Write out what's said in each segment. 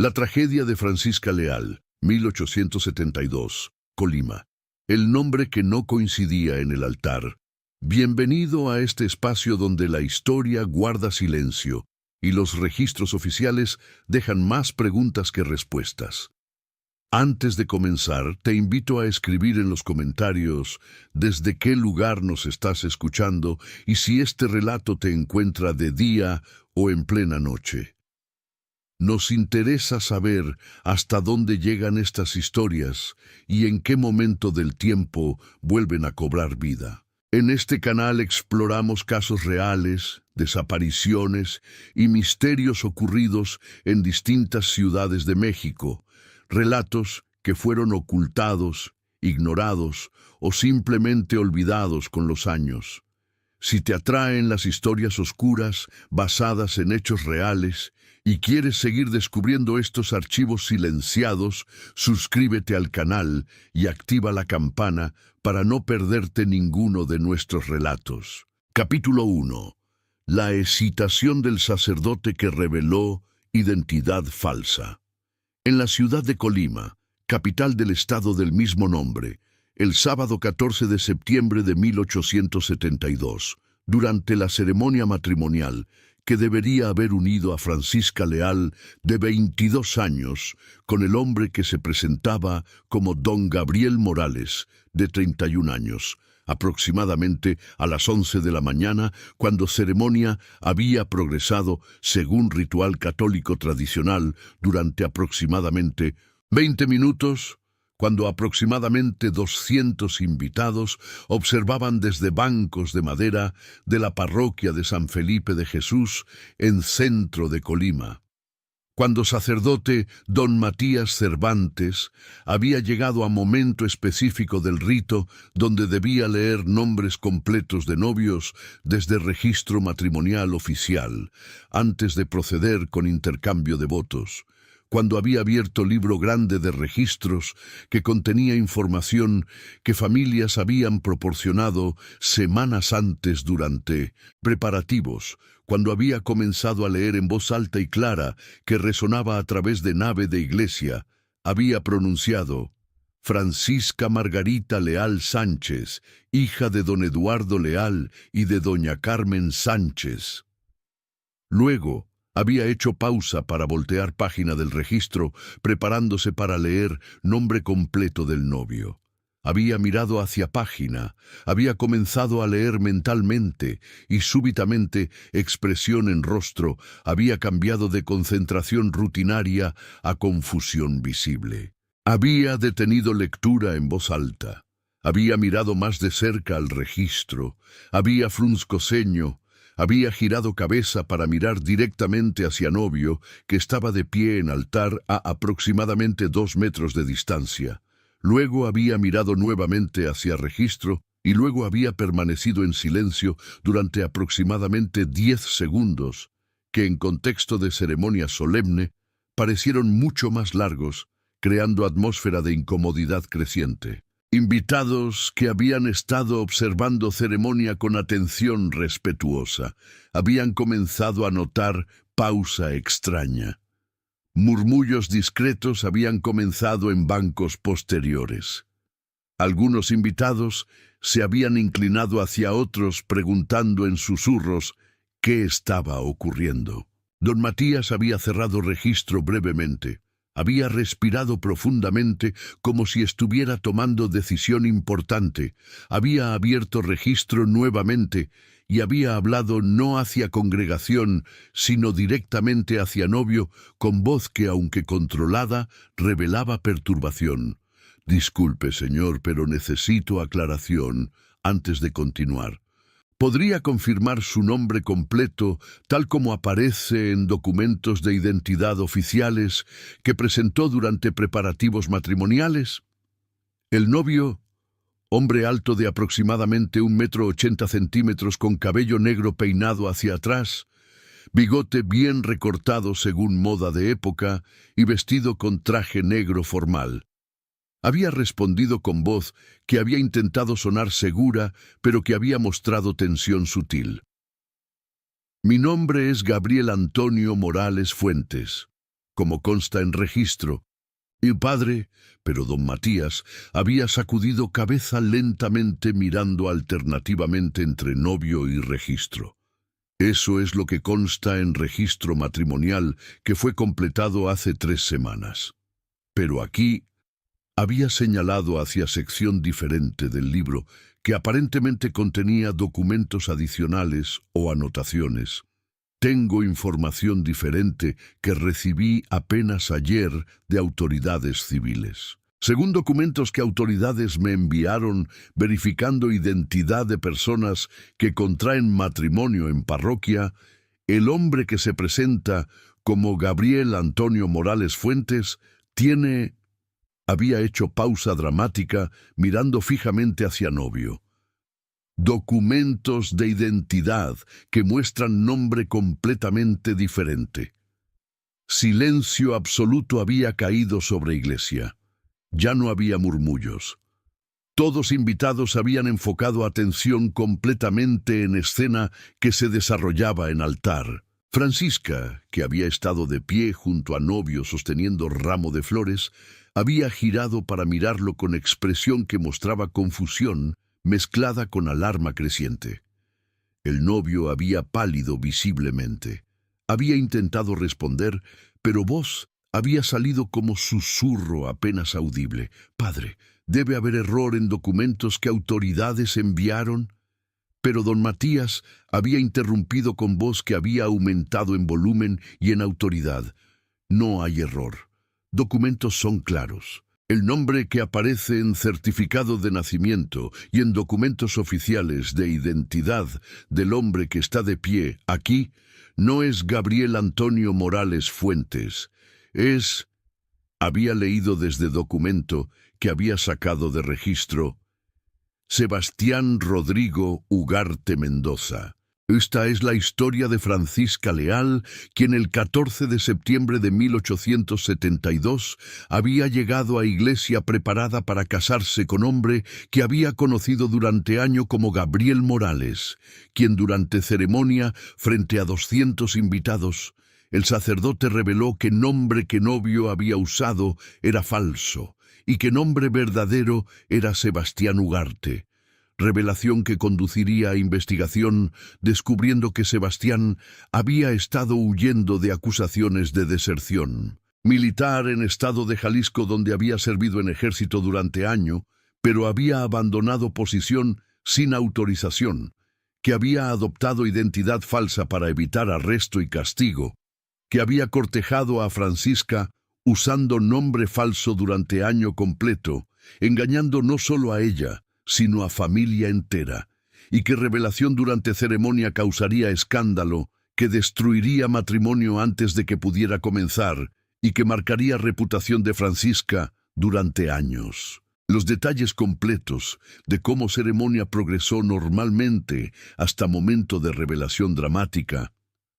La tragedia de Francisca Leal, 1872, Colima. El nombre que no coincidía en el altar. Bienvenido a este espacio donde la historia guarda silencio y los registros oficiales dejan más preguntas que respuestas. Antes de comenzar, te invito a escribir en los comentarios desde qué lugar nos estás escuchando y si este relato te encuentra de día o en plena noche. Nos interesa saber hasta dónde llegan estas historias y en qué momento del tiempo vuelven a cobrar vida. En este canal exploramos casos reales, desapariciones y misterios ocurridos en distintas ciudades de México, relatos que fueron ocultados, ignorados o simplemente olvidados con los años. Si te atraen las historias oscuras basadas en hechos reales y quieres seguir descubriendo estos archivos silenciados, suscríbete al canal y activa la campana para no perderte ninguno de nuestros relatos. Capítulo 1. La excitación del sacerdote que reveló identidad falsa. En la ciudad de Colima, capital del estado del mismo nombre, el sábado 14 de septiembre de 1872, durante la ceremonia matrimonial que debería haber unido a Francisca Leal, de 22 años, con el hombre que se presentaba como don Gabriel Morales, de 31 años, aproximadamente a las 11 de la mañana, cuando ceremonia había progresado, según ritual católico tradicional, durante aproximadamente 20 minutos, cuando aproximadamente 200 invitados observaban desde bancos de madera de la parroquia de San Felipe de Jesús, en centro de Colima. Cuando sacerdote don Matías Cervantes había llegado a momento específico del rito donde debía leer nombres completos de novios desde registro matrimonial oficial, antes de proceder con intercambio de votos, cuando había abierto libro grande de registros que contenía información que familias habían proporcionado semanas antes durante preparativos, cuando había comenzado a leer en voz alta y clara que resonaba a través de nave de iglesia, había pronunciado: Francisca Margarita Leal Sánchez, hija de don Eduardo Leal y de doña Carmen Sánchez. Luego, había hecho pausa para voltear página del registro, preparándose para leer nombre completo del novio. Había mirado hacia página, había comenzado a leer mentalmente y súbitamente expresión en rostro había cambiado de concentración rutinaria a confusión visible. Había detenido lectura en voz alta, había mirado más de cerca al registro, había fruncido ceño, había girado cabeza para mirar directamente hacia novio, que estaba de pie en altar a aproximadamente 2 metros de distancia. Luego había mirado nuevamente hacia registro y luego había permanecido en silencio durante aproximadamente 10 segundos, que en contexto de ceremonia solemne parecieron mucho más largos, creando atmósfera de incomodidad creciente. Invitados que habían estado observando ceremonia con atención respetuosa, habían comenzado a notar pausa extraña. Murmullos discretos habían comenzado en bancos posteriores. Algunos invitados se habían inclinado hacia otros preguntando en susurros qué estaba ocurriendo. Don Matías había cerrado registro brevemente. Había respirado profundamente como si estuviera tomando decisión importante. Había abierto registro nuevamente y había hablado no hacia congregación, sino directamente hacia novio, con voz que, aunque controlada, revelaba perturbación. Disculpe, señor, pero necesito aclaración antes de continuar. ¿Podría confirmar su nombre completo, tal como aparece en documentos de identidad oficiales que presentó durante preparativos matrimoniales? El novio, hombre alto de aproximadamente 1,80 m con cabello negro peinado hacia atrás, bigote bien recortado según moda de época y vestido con traje negro formal. Había respondido con voz que había intentado sonar segura, pero que había mostrado tensión sutil. Mi nombre es Gabriel Antonio Morales Fuentes. como consta en registro. Mi padre, pero don Matías, había sacudido cabeza lentamente mirando alternativamente entre novio y registro. Eso es lo que consta en registro matrimonial que fue completado hace 3 semanas. Pero aquí había señalado hacia sección diferente del libro que aparentemente contenía documentos adicionales o anotaciones. Tengo información diferente que recibí apenas ayer de autoridades civiles. Según documentos que autoridades me enviaron verificando identidad de personas que contraen matrimonio en parroquia, el hombre que se presenta como Gabriel Antonio Morales Fuentes había hecho pausa dramática mirando fijamente hacia novio. Documentos de identidad que muestran nombre completamente diferente. Silencio absoluto había caído sobre Iglesia. Ya no había murmullos. Todos invitados habían enfocado atención completamente en escena que se desarrollaba en altar. Francisca, que había estado de pie junto a novio sosteniendo ramo de flores, había girado para mirarlo con expresión que mostraba confusión, mezclada con alarma creciente. El novio había pálido visiblemente. Había intentado responder, pero voz había salido como susurro apenas audible. «Padre, debe haber error en documentos que autoridades enviaron». Pero don Matías había interrumpido con voz que había aumentado en volumen y en autoridad. «No hay error. Documentos son claros. El nombre que aparece en certificado de nacimiento y en documentos oficiales de identidad del hombre que está de pie aquí no es Gabriel Antonio Morales Fuentes. Había leído desde documento que había sacado de registro Sebastián Rodrigo Ugarte Mendoza. Esta es la historia de Francisca Leal, quien el 14 de septiembre de 1872 había llegado a Iglesia preparada para casarse con hombre que había conocido durante año como Gabriel Morales, quien durante ceremonia, frente a 200 invitados, el sacerdote reveló que nombre que novio había usado era falso y que nombre verdadero era Sebastián Ugarte. Revelación que conduciría a investigación, descubriendo que Sebastián había estado huyendo de acusaciones de deserción. Militar en estado de Jalisco, donde había servido en ejército durante año, pero había abandonado posición sin autorización, que había adoptado identidad falsa para evitar arresto y castigo, que había cortejado a Francisca usando nombre falso durante año completo, engañando no solo a ella, sino a familia entera, y que revelación durante ceremonia causaría escándalo, que destruiría matrimonio antes de que pudiera comenzar, y que marcaría reputación de Francisca durante años. Los detalles completos de cómo ceremonia progresó normalmente hasta momento de revelación dramática.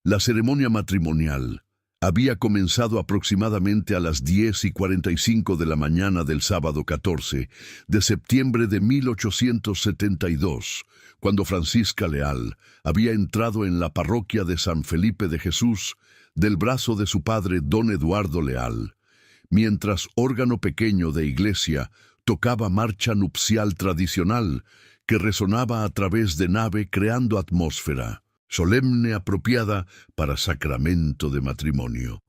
La ceremonia matrimonial había comenzado aproximadamente a las 10:45 de la mañana del sábado 14 de septiembre de 1872, cuando Francisca Leal había entrado en la parroquia de San Felipe de Jesús del brazo de su padre don Eduardo Leal, mientras órgano pequeño de iglesia tocaba marcha nupcial tradicional que resonaba a través de nave creando atmósfera solemne apropiada para sacramento de matrimonio.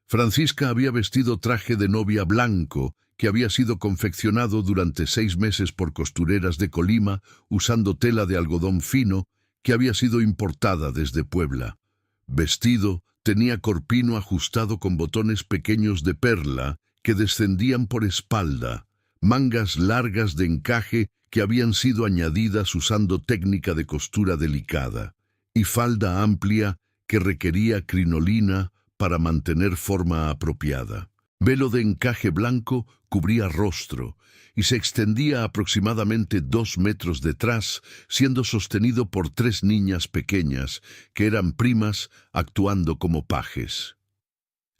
Francisca había vestido traje de novia blanco que había sido confeccionado durante 6 meses por costureras de Colima usando tela de algodón fino que había sido importada desde Puebla. Vestido tenía corpino ajustado con botones pequeños de perla que descendían por espalda, mangas largas de encaje que habían sido añadidas usando técnica de costura delicada, y falda amplia que requería crinolina para mantener forma apropiada. Velo de encaje blanco cubría rostro y se extendía aproximadamente 2 metros detrás, siendo sostenido por 3 niñas pequeñas que eran primas actuando como pajes.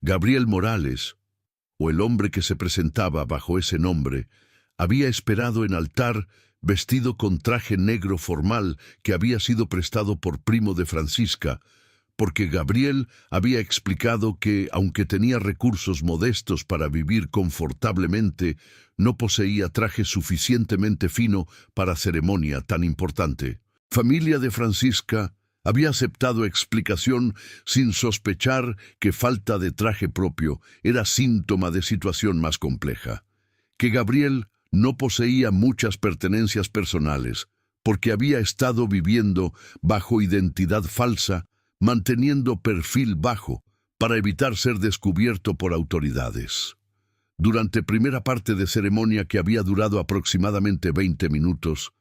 Gabriel Morales, o el hombre que se presentaba bajo ese nombre, había esperado en altar vestido con traje negro formal que había sido prestado por primo de Francisca, porque Gabriel había explicado que, aunque tenía recursos modestos para vivir confortablemente, no poseía traje suficientemente fino para ceremonia tan importante. Familia de Francisca había aceptado explicación sin sospechar que falta de traje propio era síntoma de situación más compleja. Que Gabriel no poseía muchas pertenencias personales, porque había estado viviendo bajo identidad falsa, manteniendo perfil bajo, para evitar ser descubierto por autoridades. Durante primera parte de ceremonia que había durado aproximadamente 20 minutos,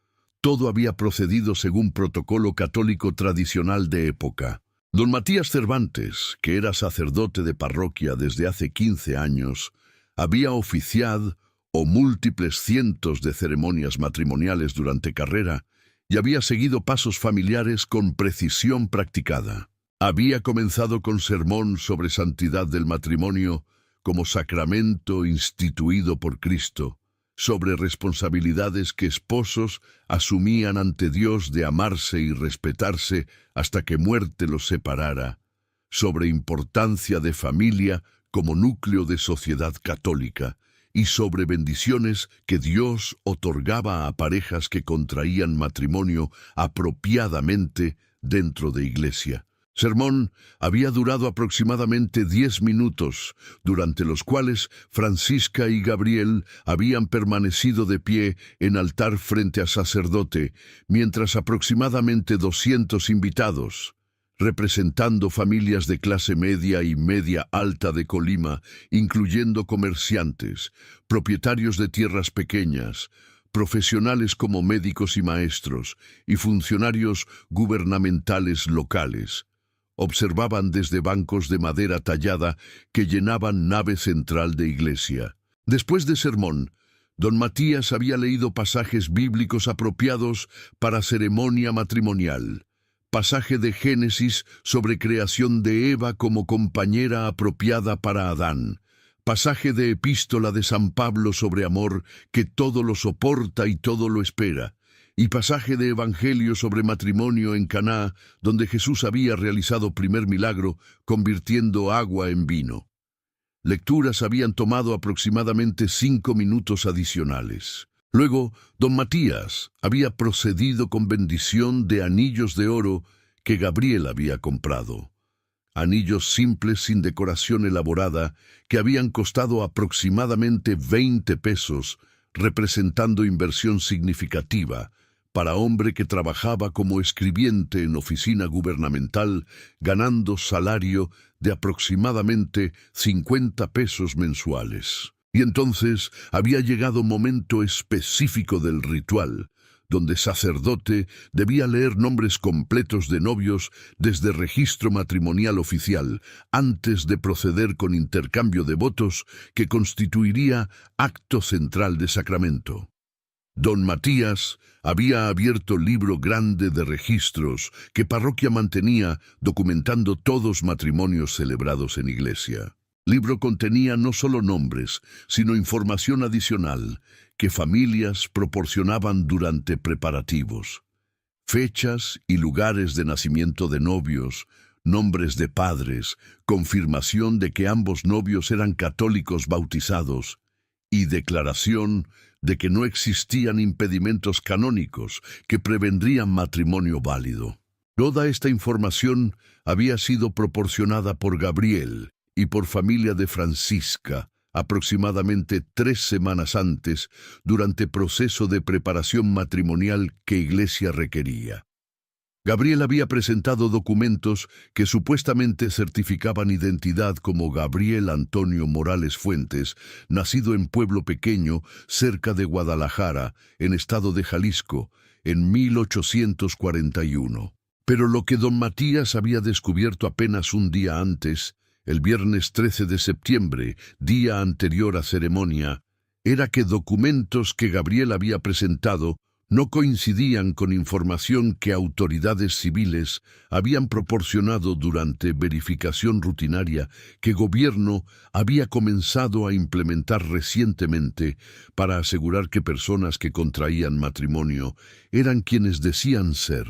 todo había procedido según protocolo católico tradicional de época. Don Matías Cervantes, que era sacerdote de parroquia desde hace 15 años, había oficiado múltiples cientos de ceremonias matrimoniales durante carrera y había seguido pasos familiares con precisión practicada. Había comenzado con sermón sobre santidad del matrimonio como sacramento instituido por Cristo, sobre responsabilidades que esposos asumían ante Dios de amarse y respetarse hasta que muerte los separara, sobre importancia de familia como núcleo de sociedad católica, y sobre bendiciones que Dios otorgaba a parejas que contraían matrimonio apropiadamente dentro de iglesia. Sermón había durado aproximadamente 10 minutos, durante los cuales Francisca y Gabriel habían permanecido de pie en altar frente a sacerdote, mientras aproximadamente 200 invitados, representando familias de clase media y media alta de Colima, incluyendo comerciantes, propietarios de tierras pequeñas, profesionales como médicos y maestros, y funcionarios gubernamentales locales, observaban desde bancos de madera tallada que llenaban nave central de iglesia. Después de sermón, don Matías había leído pasajes bíblicos apropiados para ceremonia matrimonial. Pasaje de Génesis sobre creación de Eva como compañera apropiada para Adán. Pasaje de Epístola de San Pablo sobre amor, que todo lo soporta y todo lo espera. Y pasaje de Evangelio sobre matrimonio en Caná, donde Jesús había realizado primer milagro, convirtiendo agua en vino. Lecturas habían tomado aproximadamente 5 minutos adicionales. Luego, don Matías había procedido con bendición de anillos de oro que Gabriel había comprado. Anillos simples sin decoración elaborada que habían costado aproximadamente 20 pesos, representando inversión significativa para hombre que trabajaba como escribiente en oficina gubernamental, ganando salario de aproximadamente 50 pesos mensuales. Y entonces había llegado momento específico del ritual, donde sacerdote debía leer nombres completos de novios desde registro matrimonial oficial, antes de proceder con intercambio de votos que constituiría acto central de sacramento. Don Matías había abierto libro grande de registros que parroquia mantenía documentando todos matrimonios celebrados en iglesia. Libro contenía no solo nombres, sino información adicional que familias proporcionaban durante preparativos. Fechas y lugares de nacimiento de novios, nombres de padres, confirmación de que ambos novios eran católicos bautizados y declaración de que no existían impedimentos canónicos que prevendrían matrimonio válido. Toda esta información había sido proporcionada por Gabriel y por familia de Francisca aproximadamente 3 semanas antes, durante proceso de preparación matrimonial que Iglesia requería. Gabriel había presentado documentos que supuestamente certificaban identidad como Gabriel Antonio Morales Fuentes, nacido en pueblo pequeño cerca de Guadalajara, en estado de Jalisco, en 1841. Pero lo que don Matías había descubierto apenas un día antes, el viernes 13 de septiembre, día anterior a ceremonia, era que documentos que Gabriel había presentado no coincidían con información que autoridades civiles habían proporcionado durante verificación rutinaria que gobierno había comenzado a implementar recientemente para asegurar que personas que contraían matrimonio eran quienes decían ser.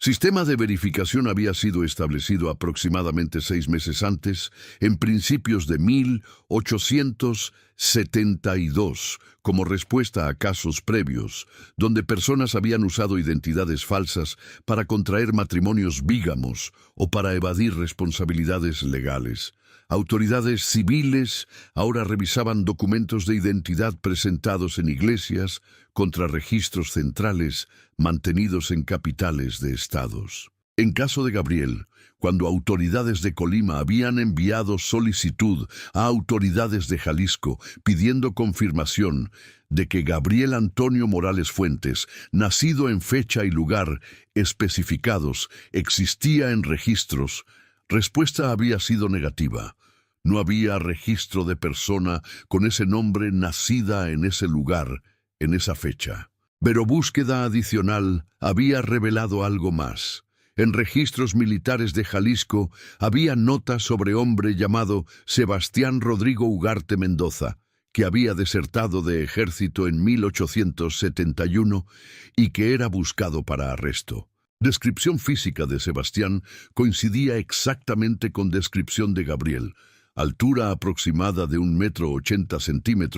Sistema de verificación había sido establecido aproximadamente 6 meses antes, en principios de 1872, como respuesta a casos previos, donde personas habían usado identidades falsas para contraer matrimonios bígamos o para evadir responsabilidades legales. Autoridades civiles ahora revisaban documentos de identidad presentados en iglesias contra registros centrales mantenidos en capitales de estados. En caso de Gabriel, cuando autoridades de Colima habían enviado solicitud a autoridades de Jalisco pidiendo confirmación de que Gabriel Antonio Morales Fuentes, nacido en fecha y lugar especificados, existía en registros, respuesta había sido negativa. No había registro de persona con ese nombre nacida en ese lugar, en esa fecha. Pero búsqueda adicional había revelado algo más. En registros militares de Jalisco había notas sobre hombre llamado Sebastián Rodrigo Ugarte Mendoza, que había desertado de ejército en 1871 y que era buscado para arresto. Descripción física de Sebastián coincidía exactamente con descripción de Gabriel. Altura aproximada de 1,80 m,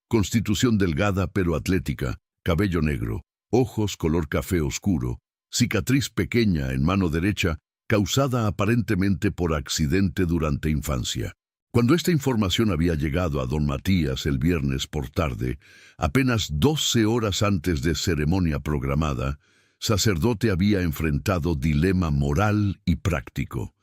constitución delgada pero atlética, cabello negro, ojos color café oscuro, cicatriz pequeña en mano derecha, causada aparentemente por accidente durante infancia. Cuando esta información había llegado a don Matías el viernes por tarde, apenas 12 horas antes de ceremonia programada, sacerdote había enfrentado dilema moral y práctico.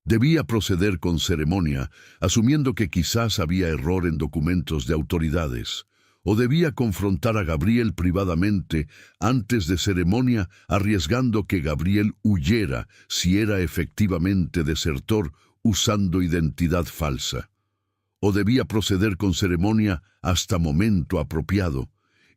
Debía proceder con ceremonia, asumiendo que quizás había error en documentos de autoridades, o debía confrontar a Gabriel privadamente antes de ceremonia, arriesgando que Gabriel huyera si era efectivamente desertor usando identidad falsa. O debía proceder con ceremonia hasta momento apropiado,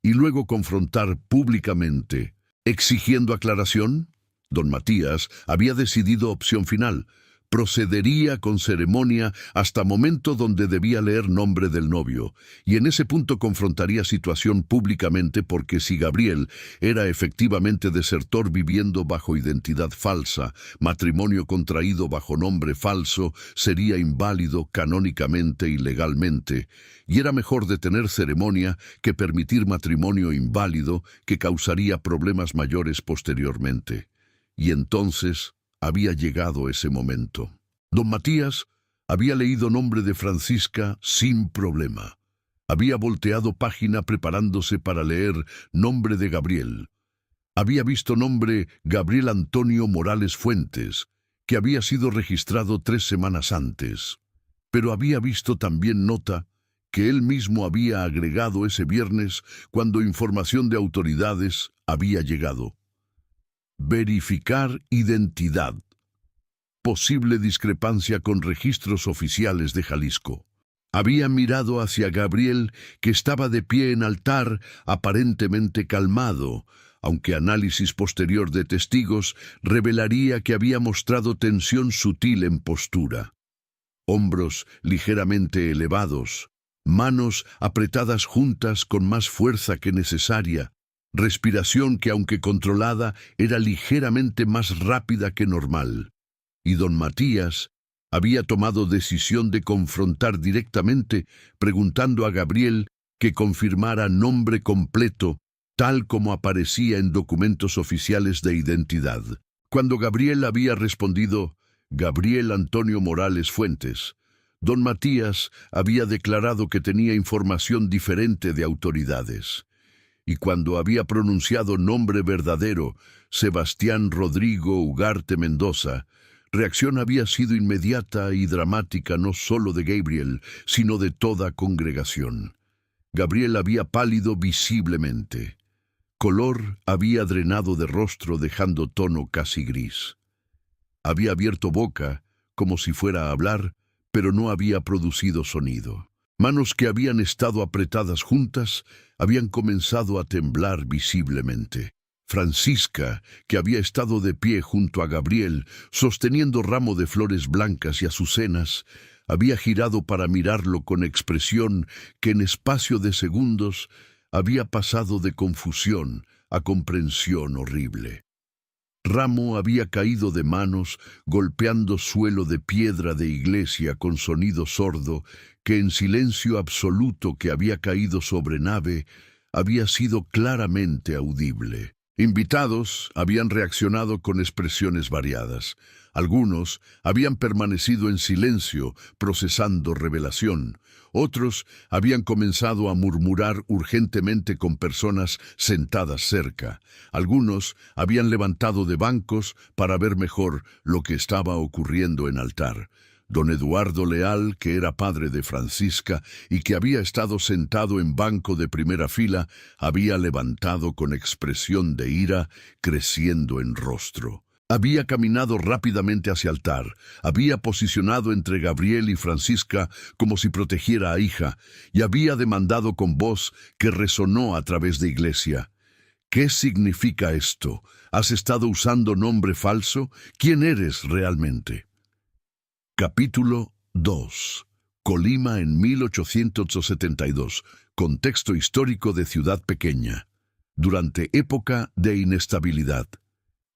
y luego confrontar públicamente, exigiendo aclaración. Don Matías había decidido opción final. Procedería con ceremonia hasta momento donde debía leer nombre del novio, y en ese punto confrontaría situación públicamente porque si Gabriel era efectivamente desertor viviendo bajo identidad falsa, matrimonio contraído bajo nombre falso sería inválido canónicamente y legalmente, y era mejor detener ceremonia que permitir matrimonio inválido que causaría problemas mayores posteriormente. Y entonces había llegado ese momento. Don Matías había leído nombre de Francisca sin problema. Había volteado página preparándose para leer nombre de Gabriel. Había visto nombre Gabriel Antonio Morales Fuentes, que había sido registrado 3 semanas antes. Pero había visto también nota que él mismo había agregado ese viernes cuando información de autoridades había llegado. Verificar identidad. Posible discrepancia con registros oficiales de Jalisco. Había mirado hacia Gabriel, que estaba de pie en altar, aparentemente calmado, aunque análisis posterior de testigos revelaría que había mostrado tensión sutil en postura. Hombros ligeramente elevados, manos apretadas juntas con más fuerza que necesaria, respiración que, aunque controlada, era ligeramente más rápida que normal. Y don Matías había tomado decisión de confrontar directamente, preguntando a Gabriel que confirmara nombre completo, tal como aparecía en documentos oficiales de identidad. Cuando Gabriel había respondido, Gabriel Antonio Morales Fuentes, don Matías había declarado que tenía información diferente de autoridades. Y cuando había pronunciado nombre verdadero, Sebastián Rodrigo Ugarte Mendoza, reacción había sido inmediata y dramática no solo de Gabriel, sino de toda congregación. Gabriel había pálido visiblemente. Color había drenado de rostro dejando tono casi gris. Había abierto boca, como si fuera a hablar, pero no había producido sonido. Manos que habían estado apretadas juntas habían comenzado a temblar visiblemente. Francisca, que había estado de pie junto a Gabriel, sosteniendo ramo de flores blancas y azucenas, había girado para mirarlo con expresión que en espacio de segundos había pasado de confusión a comprensión horrible. Ramo había caído de manos, golpeando suelo de piedra de iglesia con sonido sordo, que en silencio absoluto que había caído sobre nave, había sido claramente audible. Invitados habían reaccionado con expresiones variadas. Algunos habían permanecido en silencio, procesando revelación. Otros habían comenzado a murmurar urgentemente con personas sentadas cerca. Algunos habían levantado de bancos para ver mejor lo que estaba ocurriendo en altar. Don Eduardo Leal, que era padre de Francisca y que había estado sentado en banco de primera fila, había levantado con expresión de ira creciendo en rostro. Había caminado rápidamente hacia altar, había posicionado entre Gabriel y Francisca como si protegiera a hija, y había demandado con voz que resonó a través de iglesia: ¿qué significa esto? ¿Has estado usando nombre falso? ¿Quién eres realmente? Capítulo 2. Colima en 1872. Contexto histórico de ciudad pequeña. Durante época de inestabilidad.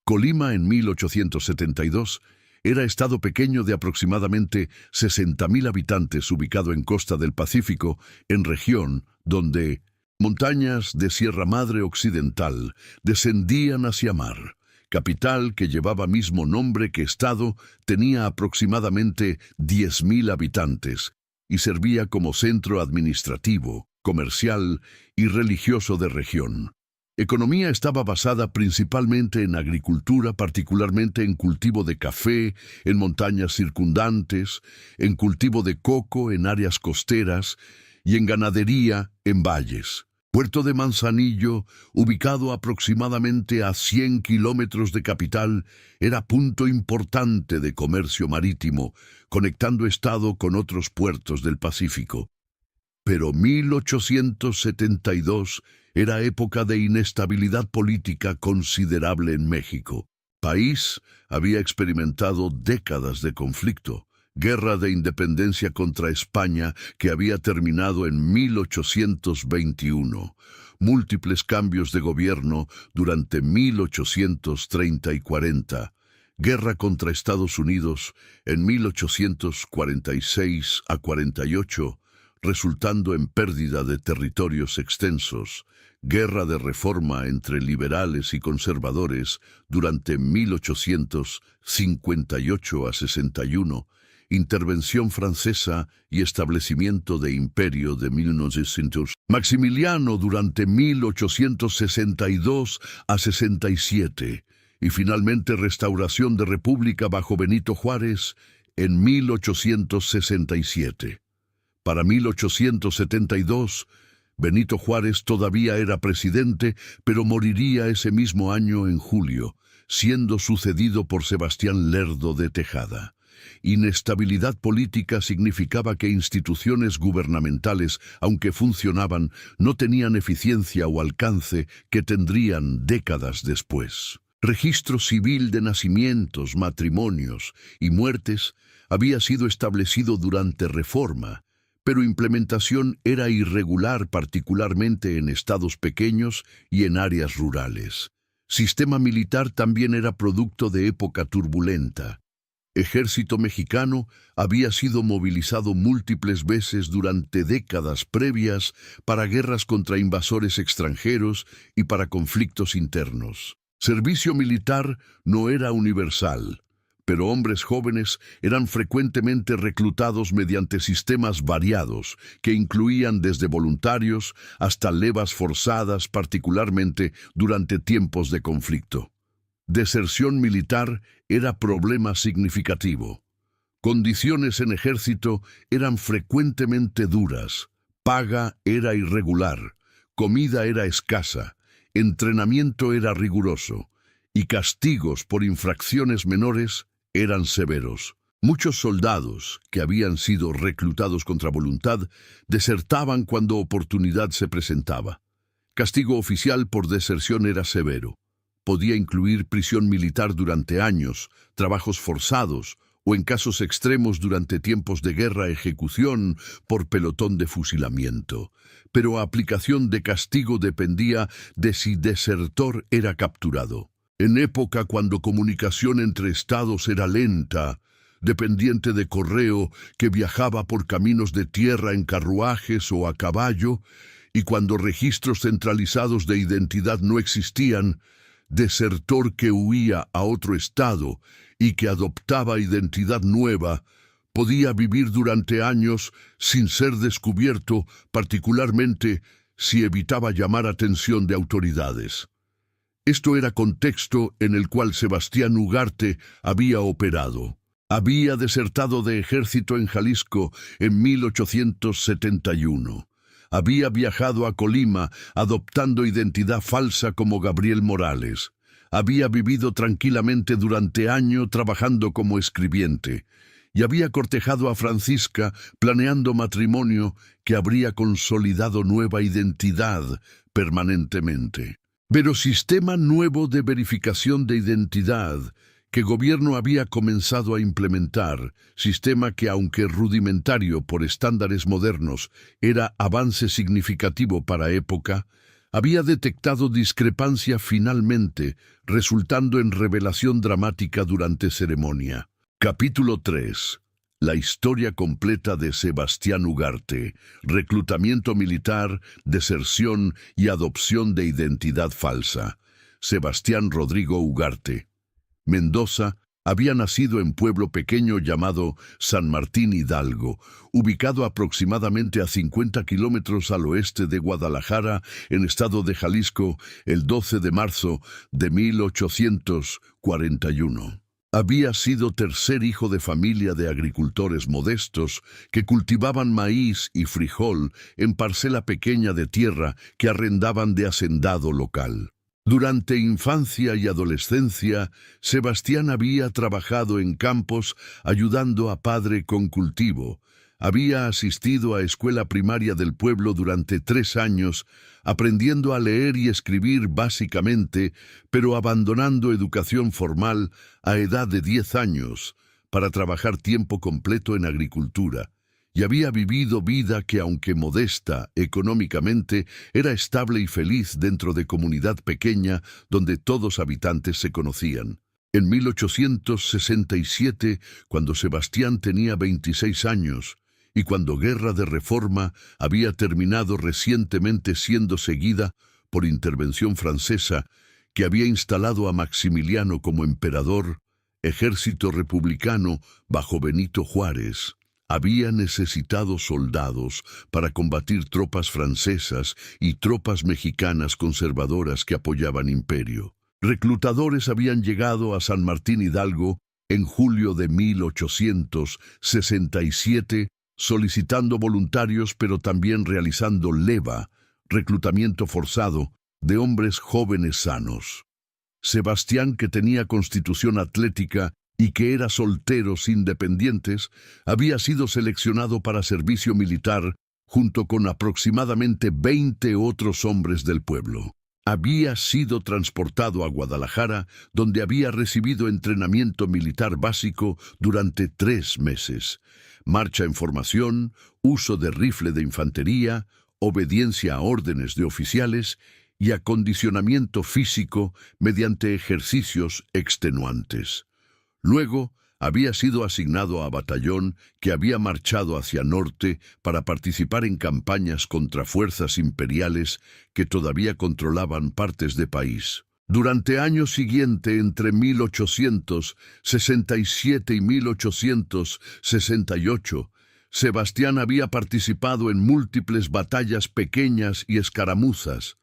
Colima en 1872 era estado pequeño de aproximadamente 60.000 habitantes ubicado en costa del Pacífico, en región donde montañas de Sierra Madre Occidental descendían hacia mar. Capital que llevaba mismo nombre que estado, tenía aproximadamente 10.000 habitantes y servía como centro administrativo, comercial y religioso de región. Economía estaba basada principalmente en agricultura, particularmente en cultivo de café, en montañas circundantes, en cultivo de coco en áreas costeras y en ganadería en valles. Puerto de Manzanillo, ubicado aproximadamente a 100 kilómetros de capital, era punto importante de comercio marítimo, conectando estado con otros puertos del Pacífico. Pero 1872 era época de inestabilidad política considerable en México. País había experimentado décadas de conflicto. Guerra de independencia contra España que había terminado en 1821. Múltiples cambios de gobierno durante 1830 y 40. Guerra contra Estados Unidos en 1846 a 48, resultando en pérdida de territorios extensos. Guerra de reforma entre liberales y conservadores durante 1858 a 61. Intervención francesa y establecimiento de imperio de 1900. Maximiliano durante 1862 a 67 y finalmente restauración de república bajo Benito Juárez en 1867. Para 1872, Benito Juárez todavía era presidente, pero moriría ese mismo año en julio, siendo sucedido por Sebastián Lerdo de Tejada. Inestabilidad política significaba que instituciones gubernamentales, aunque funcionaban, no tenían eficiencia o alcance que tendrían décadas después. Registro civil de nacimientos, matrimonios y muertes había sido establecido durante Reforma, pero implementación era irregular, particularmente en estados pequeños y en áreas rurales. Sistema militar también era producto de época turbulenta. Ejército mexicano había sido movilizado múltiples veces durante décadas previas para guerras contra invasores extranjeros y para conflictos internos. Servicio militar no era universal, pero hombres jóvenes eran frecuentemente reclutados mediante sistemas variados que incluían desde voluntarios hasta levas forzadas, particularmente durante tiempos de conflicto. Deserción militar era problema significativo. Condiciones en ejército eran frecuentemente duras, paga era irregular, comida era escasa, entrenamiento era riguroso y castigos por infracciones menores eran severos. Muchos soldados, que habían sido reclutados contra voluntad, desertaban cuando oportunidad se presentaba. Castigo oficial por deserción era severo. Podía incluir prisión militar durante años, trabajos forzados o en casos extremos durante tiempos de guerra ejecución por pelotón de fusilamiento. Pero aplicación de castigo dependía de si desertor era capturado. En época cuando comunicación entre estados era lenta, dependiente de correo que viajaba por caminos de tierra en carruajes o a caballo, y cuando registros centralizados de identidad no existían, desertor que huía a otro estado y que adoptaba identidad nueva, podía vivir durante años sin ser descubierto, particularmente si evitaba llamar atención de autoridades. Esto era contexto en el cual Sebastián Ugarte había operado. Había desertado de ejército en Jalisco en 1871. Había viajado a Colima adoptando identidad falsa como Gabriel Morales. Había vivido tranquilamente durante años trabajando como escribiente. Y había cortejado a Francisca planeando matrimonio que habría consolidado nueva identidad permanentemente. Pero sistema nuevo de verificación de identidad que gobierno había comenzado a implementar, sistema que, aunque rudimentario por estándares modernos, era avance significativo para época, había detectado discrepancia finalmente, resultando en revelación dramática durante ceremonia. Capítulo 3. La historia completa de Sebastián Ugarte, reclutamiento militar, deserción y adopción de identidad falsa. Sebastián Rodrigo Ugarte. Mendoza había nacido en pueblo pequeño llamado San Martín Hidalgo, ubicado aproximadamente a 50 kilómetros al oeste de Guadalajara, en estado de Jalisco, el 12 de marzo de 1841. Había sido tercer hijo de familia de agricultores modestos que cultivaban maíz y frijol en parcela pequeña de tierra que arrendaban de hacendado local. Durante infancia y adolescencia, Sebastián había trabajado en campos ayudando a padre con cultivo. Había asistido a escuela primaria del pueblo durante 3 años, aprendiendo a leer y escribir básicamente, pero abandonando educación formal a edad de 10 años para trabajar tiempo completo en agricultura. Y había vivido vida que, aunque modesta económicamente, era estable y feliz dentro de comunidad pequeña donde todos habitantes se conocían. En 1867, cuando Sebastián tenía 26 años, y cuando Guerra de Reforma había terminado recientemente siendo seguida por intervención francesa, que había instalado a Maximiliano como emperador, ejército republicano bajo Benito Juárez había necesitado soldados para combatir tropas francesas y tropas mexicanas conservadoras que apoyaban imperio. Reclutadores habían llegado a San Martín Hidalgo en julio de 1867, solicitando voluntarios pero también realizando leva, reclutamiento forzado, de hombres jóvenes sanos. Sebastián, que tenía constitución atlética y que era solteros independientes, había sido seleccionado para servicio militar junto con aproximadamente 20 otros hombres del pueblo. Había sido transportado a Guadalajara, donde había recibido entrenamiento militar básico durante 3 meses. Marcha en formación, uso de rifle de infantería, obediencia a órdenes de oficiales y acondicionamiento físico mediante ejercicios extenuantes. Luego, había sido asignado a batallón que había marchado hacia norte para participar en campañas contra fuerzas imperiales que todavía controlaban partes del país. Durante año siguiente, entre 1867 y 1868, Sebastián había participado en múltiples batallas pequeñas y escaramuzas.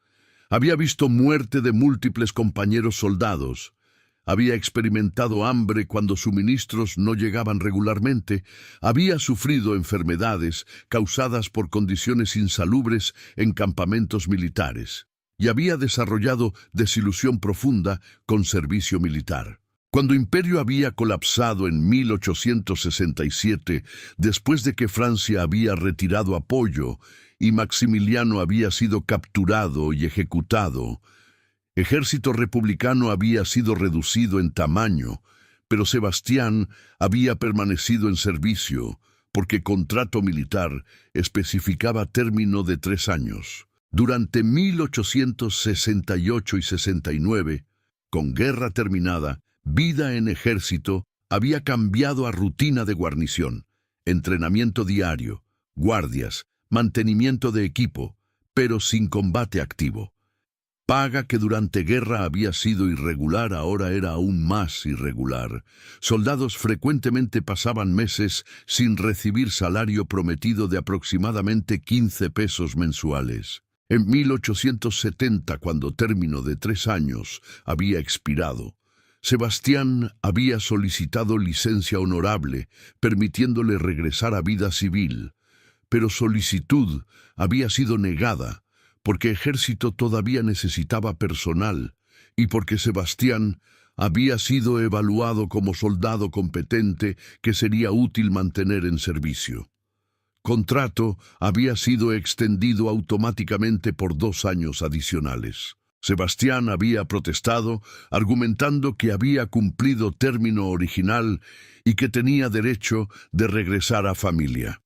Había visto muerte de múltiples compañeros soldados. Había experimentado hambre cuando suministros no llegaban regularmente, había sufrido enfermedades causadas por condiciones insalubres en campamentos militares, y había desarrollado desilusión profunda con servicio militar. Cuando Imperio había colapsado en 1867, después de que Francia había retirado apoyo y Maximiliano había sido capturado y ejecutado, ejército republicano había sido reducido en tamaño, pero Sebastián había permanecido en servicio porque contrato militar especificaba término de 3 años. Durante 1868 y 69, Con guerra terminada, vida en ejército había cambiado a rutina de guarnición, entrenamiento diario, guardias, mantenimiento de equipo, pero sin combate activo. Paga que durante guerra había sido irregular, ahora era aún más irregular. Soldados frecuentemente pasaban meses sin recibir salario prometido de aproximadamente 15 pesos mensuales. En 1870, cuando término de 3 años había expirado, Sebastián había solicitado licencia honorable, permitiéndole regresar a vida civil, pero solicitud había sido negada, porque Ejército todavía necesitaba personal y porque Sebastián había sido evaluado como soldado competente que sería útil mantener en servicio. Contrato había sido extendido automáticamente por 2 años adicionales. Sebastián había protestado, argumentando que había cumplido término original y que tenía derecho de regresar a familia.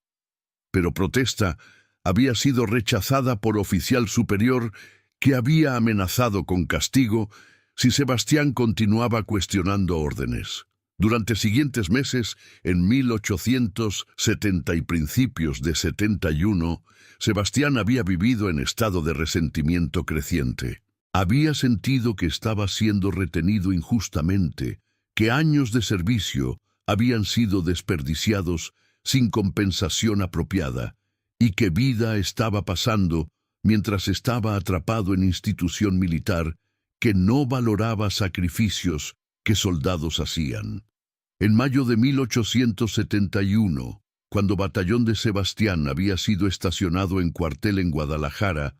Pero protesta había sido rechazada por oficial superior que había amenazado con castigo si Sebastián continuaba cuestionando órdenes. Durante siguientes meses, en 1870 y principios de 71, Sebastián había vivido en estado de resentimiento creciente. Había sentido que estaba siendo retenido injustamente, que años de servicio habían sido desperdiciados sin compensación apropiada, y que vida estaba pasando mientras estaba atrapado en institución militar que no valoraba sacrificios que soldados hacían. En mayo de 1871, cuando Batallón de Sebastián había sido estacionado en cuartel en Guadalajara,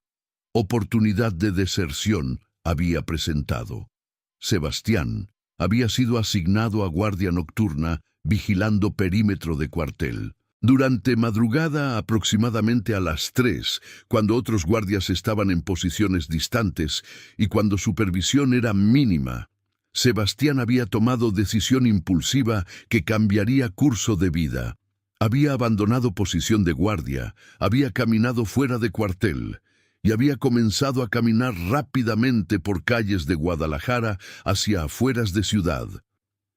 oportunidad de deserción había presentado. Sebastián había sido asignado a guardia nocturna vigilando perímetro de cuartel. Durante madrugada, aproximadamente a las 3, cuando otros guardias estaban en posiciones distantes y cuando supervisión era mínima, Sebastián había tomado decisión impulsiva que cambiaría curso de vida. Había abandonado posición de guardia, había caminado fuera de cuartel y había comenzado a caminar rápidamente por calles de Guadalajara hacia afueras de ciudad.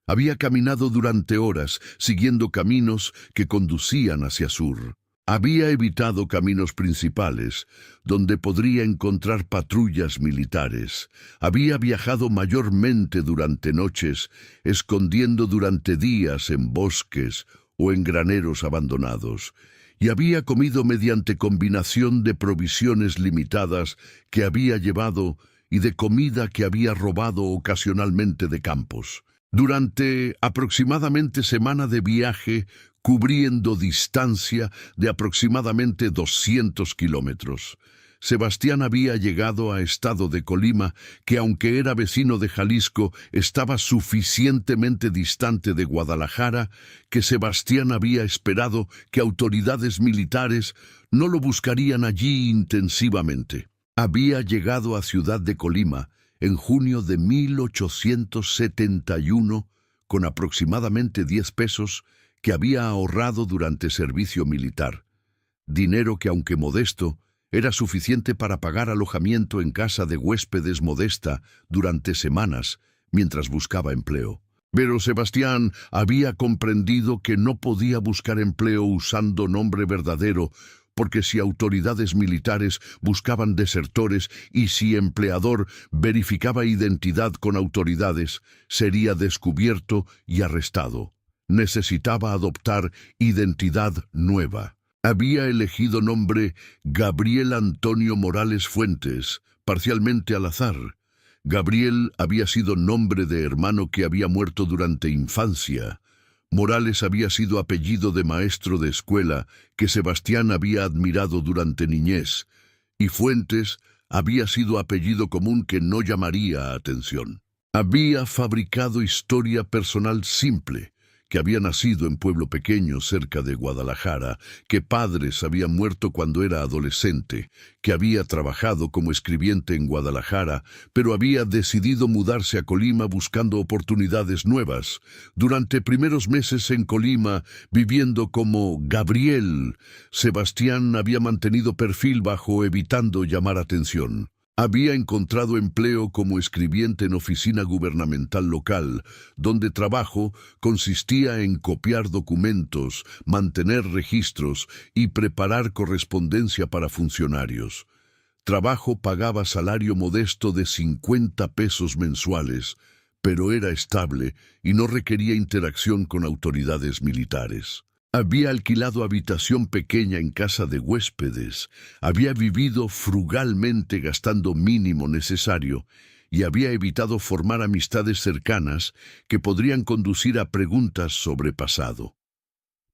Había caminado durante horas, siguiendo caminos que conducían hacia sur. Había evitado caminos principales, donde podría encontrar patrullas militares. Había viajado mayormente durante noches, escondiendo durante días en bosques o en graneros abandonados. Y había comido mediante combinación de provisiones limitadas que había llevado y de comida que había robado ocasionalmente de campos. Durante aproximadamente semana de viaje, cubriendo distancia de aproximadamente 200 kilómetros. Sebastián había llegado a estado de Colima, que aunque era vecino de Jalisco, estaba suficientemente distante de Guadalajara, que Sebastián había esperado que autoridades militares no lo buscarían allí intensivamente. Había llegado a Ciudad de Colima en junio de 1871 con aproximadamente 10 pesos que había ahorrado durante servicio militar. Dinero que, aunque modesto, era suficiente para pagar alojamiento en casa de huéspedes modesta durante semanas mientras buscaba empleo. Pero Sebastián había comprendido que no podía buscar empleo usando nombre verdadero, porque si autoridades militares buscaban desertores y si empleador verificaba identidad con autoridades, sería descubierto y arrestado. Necesitaba adoptar identidad nueva. Había elegido nombre Gabriel Antonio Morales Fuentes, parcialmente al azar. Gabriel había sido nombre de hermano que había muerto durante infancia. Morales había sido apellido de maestro de escuela que Sebastián había admirado durante niñez, y Fuentes había sido apellido común que no llamaría atención. Había fabricado historia personal simple, que había nacido en pueblo pequeño cerca de Guadalajara, que padres habían muerto cuando era adolescente, que había trabajado como escribiente en Guadalajara, pero había decidido mudarse a Colima buscando oportunidades nuevas. Durante primeros meses en Colima, viviendo como Gabriel, Sebastián había mantenido perfil bajo evitando llamar atención. Había encontrado empleo como escribiente en oficina gubernamental local, donde trabajo consistía en copiar documentos, mantener registros y preparar correspondencia para funcionarios. Trabajo pagaba salario modesto de 50 pesos mensuales, pero era estable y no requería interacción con autoridades militares. Había alquilado habitación pequeña en casa de huéspedes, había vivido frugalmente gastando mínimo necesario y había evitado formar amistades cercanas que podrían conducir a preguntas sobre pasado.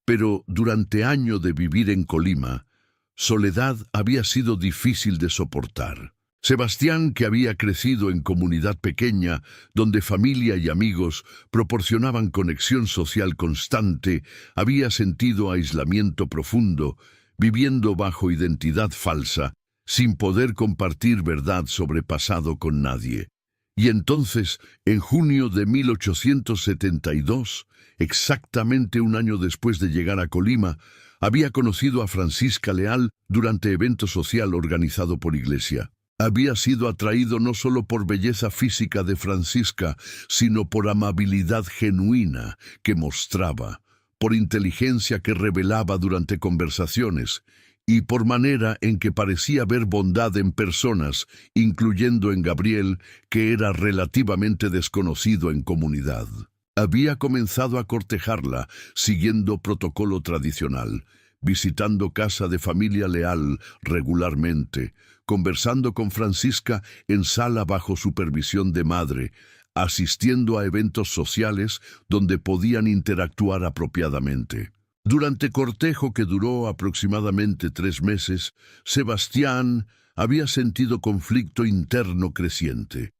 Pero durante años de vivir en Colima, soledad había sido difícil de soportar. Sebastián, que había crecido en comunidad pequeña, donde familia y amigos proporcionaban conexión social constante, había sentido aislamiento profundo, viviendo bajo identidad falsa, sin poder compartir verdad sobre pasado con nadie. Y entonces, en junio de 1872, exactamente un año después de llegar a Colima, había conocido a Francisca Leal durante evento social organizado por Iglesia. Había sido atraído no solo por belleza física de Francisca, sino por amabilidad genuina que mostraba, por inteligencia que revelaba durante conversaciones, y por manera en que parecía ver bondad en personas, incluyendo en Gabriel, que era relativamente desconocido en comunidad. Había comenzado a cortejarla, siguiendo protocolo tradicional, visitando casa de familia Leal regularmente, conversando con Francisca en sala bajo supervisión de madre, asistiendo a eventos sociales donde podían interactuar apropiadamente. Durante cortejo que duró aproximadamente 3 meses, Sebastián había sentido conflicto interno creciente.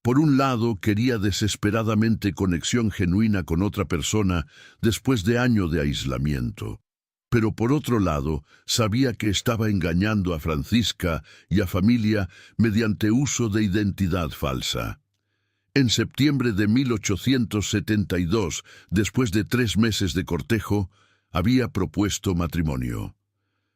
Por un lado, quería desesperadamente conexión genuina con otra persona después de años de aislamiento. Pero por otro lado, sabía que estaba engañando a Francisca y a familia mediante uso de identidad falsa. En septiembre de 1872, después de 3 meses de cortejo, había propuesto matrimonio.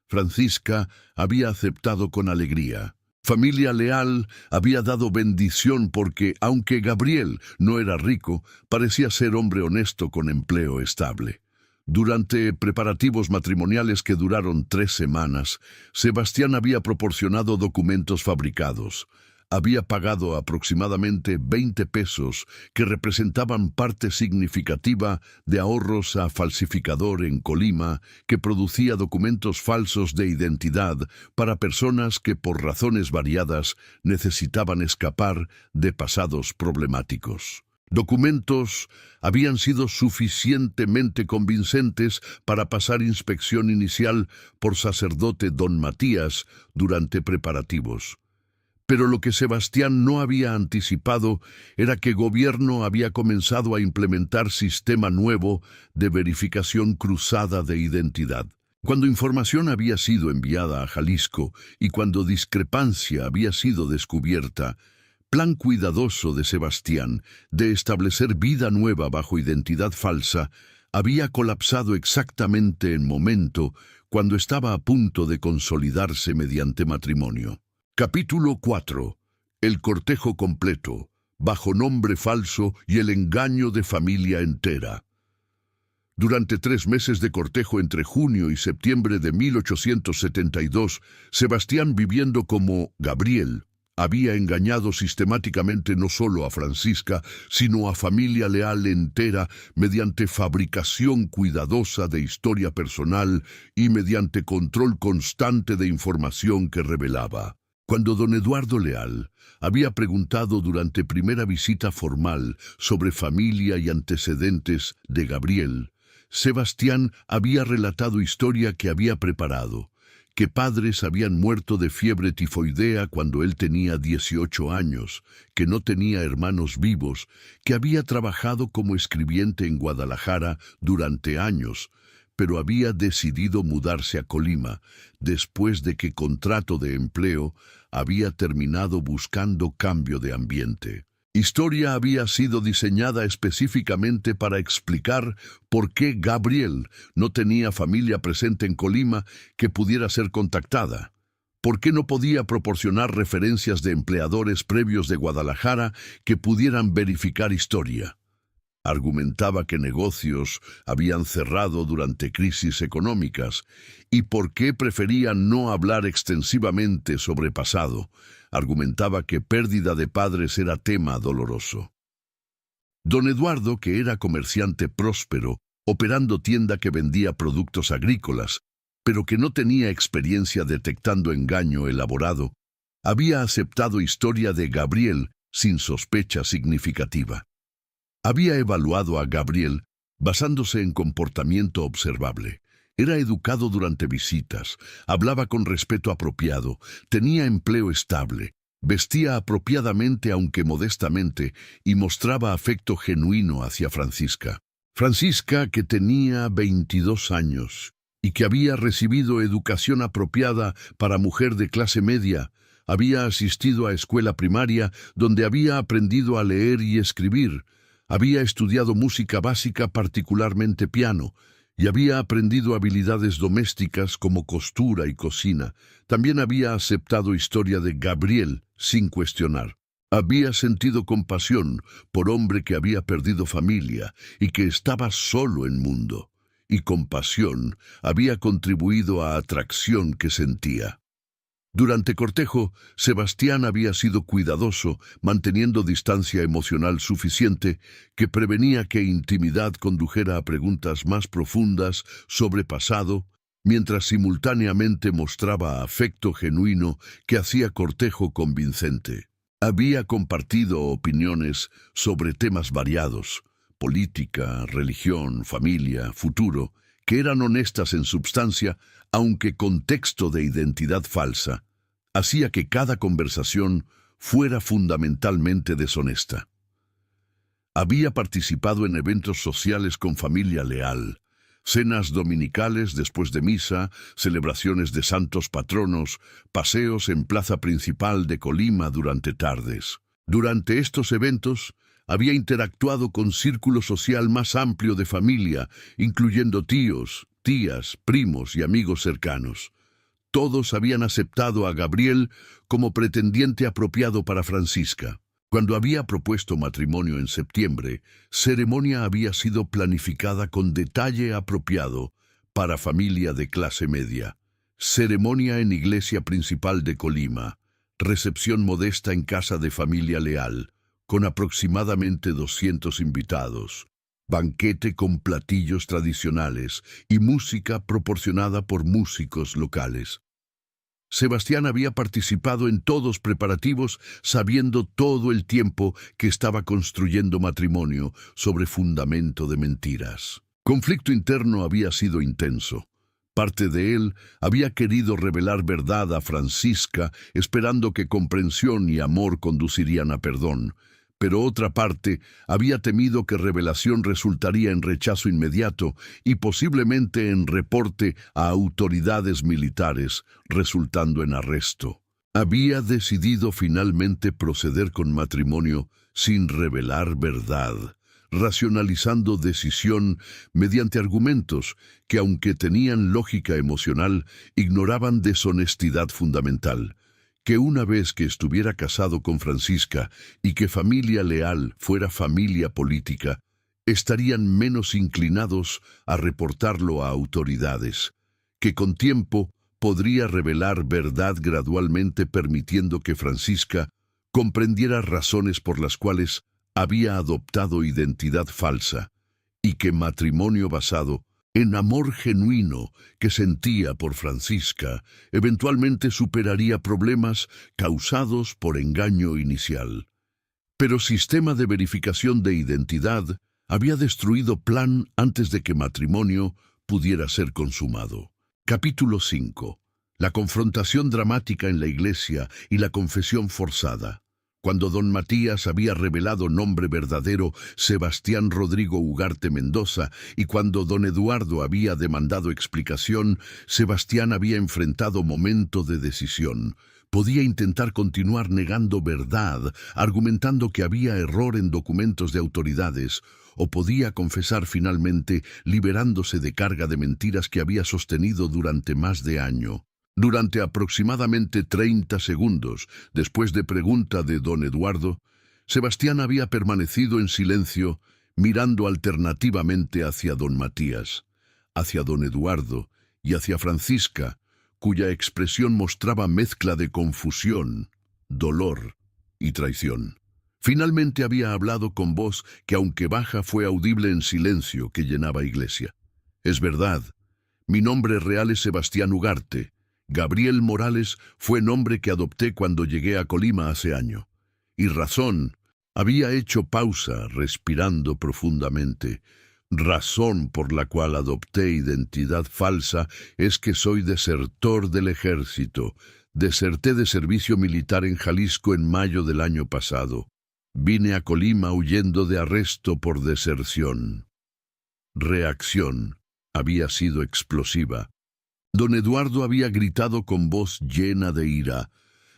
Francisca había aceptado con alegría. Familia Leal había dado bendición porque, aunque Gabriel no era rico, parecía ser hombre honesto con empleo estable. Durante preparativos matrimoniales que duraron 3 semanas, Sebastián había proporcionado documentos fabricados. Había pagado aproximadamente 20 pesos, que representaban parte significativa de ahorros a falsificador en Colima, que producía documentos falsos de identidad para personas que por razones variadas necesitaban escapar de pasados problemáticos. Documentos habían sido suficientemente convincentes para pasar inspección inicial por sacerdote don Matías durante preparativos. Pero lo que Sebastián no había anticipado era que el gobierno había comenzado a implementar sistema nuevo de verificación cruzada de identidad. Cuando información había sido enviada a Jalisco y cuando discrepancia había sido descubierta, plan cuidadoso de Sebastián de establecer vida nueva bajo identidad falsa había colapsado exactamente en momento cuando estaba a punto de consolidarse mediante matrimonio. Capítulo 4. El cortejo completo, bajo nombre falso y el engaño de familia entera. Durante 3 meses de cortejo entre junio y septiembre de 1872, Sebastián, viviendo como Gabriel, había engañado sistemáticamente no solo a Francisca, sino a familia Leal entera mediante fabricación cuidadosa de historia personal y mediante control constante de información que revelaba. Cuando don Eduardo Leal había preguntado durante primera visita formal sobre familia y antecedentes de Gabriel, Sebastián había relatado historia que había preparado, que padres habían muerto de fiebre tifoidea cuando él tenía 18 años, que no tenía hermanos vivos, que había trabajado como escribiente en Guadalajara durante años, pero había decidido mudarse a Colima después de que contrato de empleo había terminado buscando cambio de ambiente. Historia había sido diseñada específicamente para explicar por qué Gabriel no tenía familia presente en Colima que pudiera ser contactada. ¿Por qué no podía proporcionar referencias de empleadores previos de Guadalajara que pudieran verificar historia? Argumentaba que negocios habían cerrado durante crisis económicas. ¿Y por qué prefería no hablar extensivamente sobre pasado? Argumentaba que pérdida de padres era tema doloroso. Don Eduardo, que era comerciante próspero, operando tienda que vendía productos agrícolas, pero que no tenía experiencia detectando engaño elaborado, había aceptado historia de Gabriel sin sospecha significativa. Había evaluado a Gabriel basándose en comportamiento observable. Era educado durante visitas, hablaba con respeto apropiado, tenía empleo estable, vestía apropiadamente aunque modestamente y mostraba afecto genuino hacia Francisca. Francisca, que tenía 22 años y que había recibido educación apropiada para mujer de clase media, había asistido a escuela primaria donde había aprendido a leer y escribir, había estudiado música básica, particularmente piano, y había aprendido habilidades domésticas como costura y cocina. También había aceptado historia de Gabriel sin cuestionar. Había sentido compasión por hombre que había perdido familia y que estaba solo en mundo. Y compasión había contribuido a atracción que sentía. Durante cortejo, Sebastián había sido cuidadoso, manteniendo distancia emocional suficiente que prevenía que intimidad condujera a preguntas más profundas sobre pasado, mientras simultáneamente mostraba afecto genuino que hacía cortejo convincente. Había compartido opiniones sobre temas variados, política, religión, familia, futuro, que eran honestas en substancia, aunque con texto de identidad falsa, hacía que cada conversación fuera fundamentalmente deshonesta. Había participado en eventos sociales con familia leal, cenas dominicales después de misa, celebraciones de santos patronos, paseos en plaza principal de Colima durante tardes. Durante estos eventos, había interactuado con círculo social más amplio de familia, incluyendo tíos, tías, primos y amigos cercanos. Todos habían aceptado a Gabriel como pretendiente apropiado para Francisca. Cuando había propuesto matrimonio en septiembre, ceremonia había sido planificada con detalle apropiado para familia de clase media. Ceremonia en iglesia principal de Colima, recepción modesta en casa de familia leal, con aproximadamente 200 invitados, banquete con platillos tradicionales y música proporcionada por músicos locales. Sebastián había participado en todos preparativos, sabiendo todo el tiempo que estaba construyendo matrimonio sobre fundamento de mentiras. Conflicto interno había sido intenso. Parte de él había querido revelar verdad a Francisca, esperando que comprensión y amor conducirían a perdón. Pero otra parte había temido que revelación resultaría en rechazo inmediato y posiblemente en reporte a autoridades militares, resultando en arresto. Había decidido finalmente proceder con matrimonio sin revelar verdad, racionalizando decisión mediante argumentos que, aunque tenían lógica emocional, ignoraban deshonestidad fundamental. Que una vez que estuviera casado con Francisca y que familia leal fuera familia política, estarían menos inclinados a reportarlo a autoridades, que con tiempo podría revelar verdad gradualmente permitiendo que Francisca comprendiera razones por las cuales había adoptado identidad falsa y que matrimonio basado en amor genuino que sentía por Francisca, eventualmente superaría problemas causados por engaño inicial. Pero sistema de verificación de identidad había destruido plan antes de que matrimonio pudiera ser consumado. Capítulo 5. La confrontación dramática en la iglesia y la confesión forzada. Cuando don Matías había revelado nombre verdadero Sebastián Rodrigo Ugarte Mendoza y cuando don Eduardo había demandado explicación, Sebastián había enfrentado momento de decisión. Podía intentar continuar negando verdad, argumentando que había error en documentos de autoridades, o podía confesar finalmente, liberándose de carga de mentiras que había sostenido durante más de año. Durante aproximadamente 30 segundos, después de pregunta de don Eduardo, Sebastián había permanecido en silencio, mirando alternativamente hacia don Matías, hacia don Eduardo y hacia Francisca, cuya expresión mostraba mezcla de confusión, dolor y traición. Finalmente había hablado con voz que, aunque baja, fue audible en silencio que llenaba iglesia. Es verdad, mi nombre real es Sebastián Ugarte. Gabriel Morales fue nombre que adopté cuando llegué a Colima hace año. Y razón, había hecho pausa, respirando profundamente. Razón por la cual adopté identidad falsa es que soy desertor del ejército. Deserté de servicio militar en Jalisco en mayo del año pasado. Vine a Colima huyendo de arresto por deserción. Reacción había sido explosiva. Don Eduardo había gritado con voz llena de ira: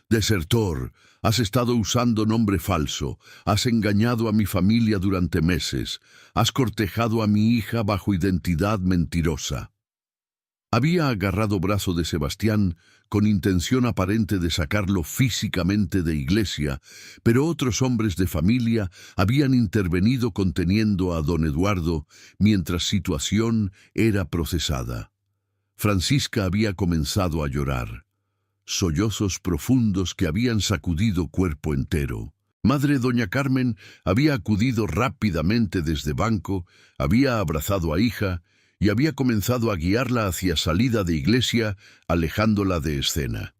«Desertor, has estado usando nombre falso, has engañado a mi familia durante meses, has cortejado a mi hija bajo identidad mentirosa». Había agarrado brazo de Sebastián con intención aparente de sacarlo físicamente de iglesia, pero otros hombres de familia habían intervenido conteniendo a don Eduardo mientras situación era procesada. Francisca había comenzado a llorar, sollozos profundos que habían sacudido cuerpo entero. Madre doña Carmen había acudido rápidamente desde banco, había abrazado a hija y había comenzado a guiarla hacia salida de iglesia, alejándola de escena.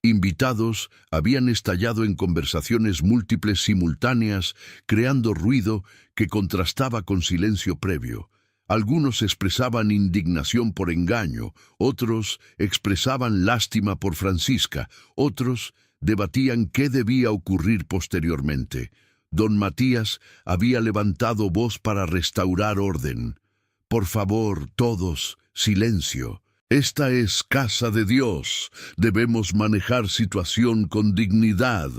Invitados habían estallado en conversaciones múltiples simultáneas, creando ruido que contrastaba con silencio previo. Algunos expresaban indignación por engaño, otros expresaban lástima por Francisca, otros debatían qué debía ocurrir posteriormente. Don Matías había levantado voz para restaurar orden. «Por favor, todos, silencio. Esta es casa de Dios. Debemos manejar situación con dignidad».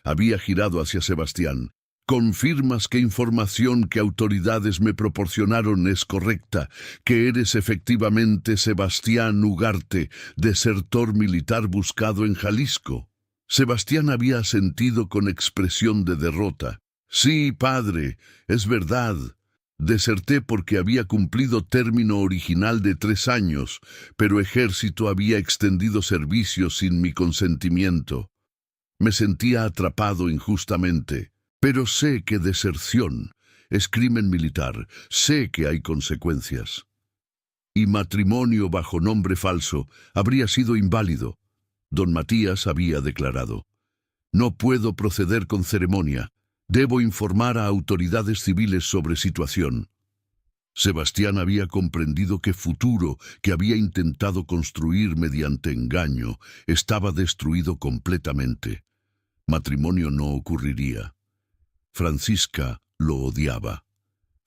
Había girado hacia Sebastián. «¿Confirmas que información que autoridades me proporcionaron es correcta, que eres efectivamente Sebastián Ugarte, desertor militar buscado en Jalisco?» Sebastián había asentido con expresión de derrota. «Sí, padre, es verdad. Deserté porque había cumplido término original de 3 años, pero ejército había extendido servicio sin mi consentimiento. Me sentía atrapado injustamente. Pero sé que deserción es crimen militar, sé que hay consecuencias. Y matrimonio bajo nombre falso habría sido inválido». Don Matías había declarado: «No puedo proceder con ceremonia. Debo informar a autoridades civiles sobre situación». Sebastián había comprendido que futuro que había intentado construir mediante engaño estaba destruido completamente. Matrimonio no ocurriría. Francisca lo odiaba.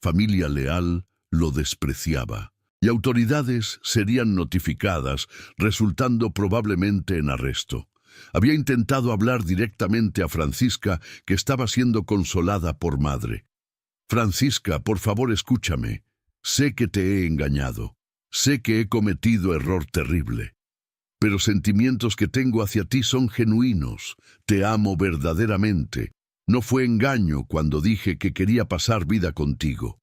Familia leal lo despreciaba. Y autoridades serían notificadas, resultando probablemente en arresto. Había intentado hablar directamente a Francisca, que estaba siendo consolada por madre. «Francisca, por favor, escúchame. Sé que te he engañado. Sé que he cometido error terrible. Pero sentimientos que tengo hacia ti son genuinos. Te amo verdaderamente. No fue engaño cuando dije que quería pasar vida contigo».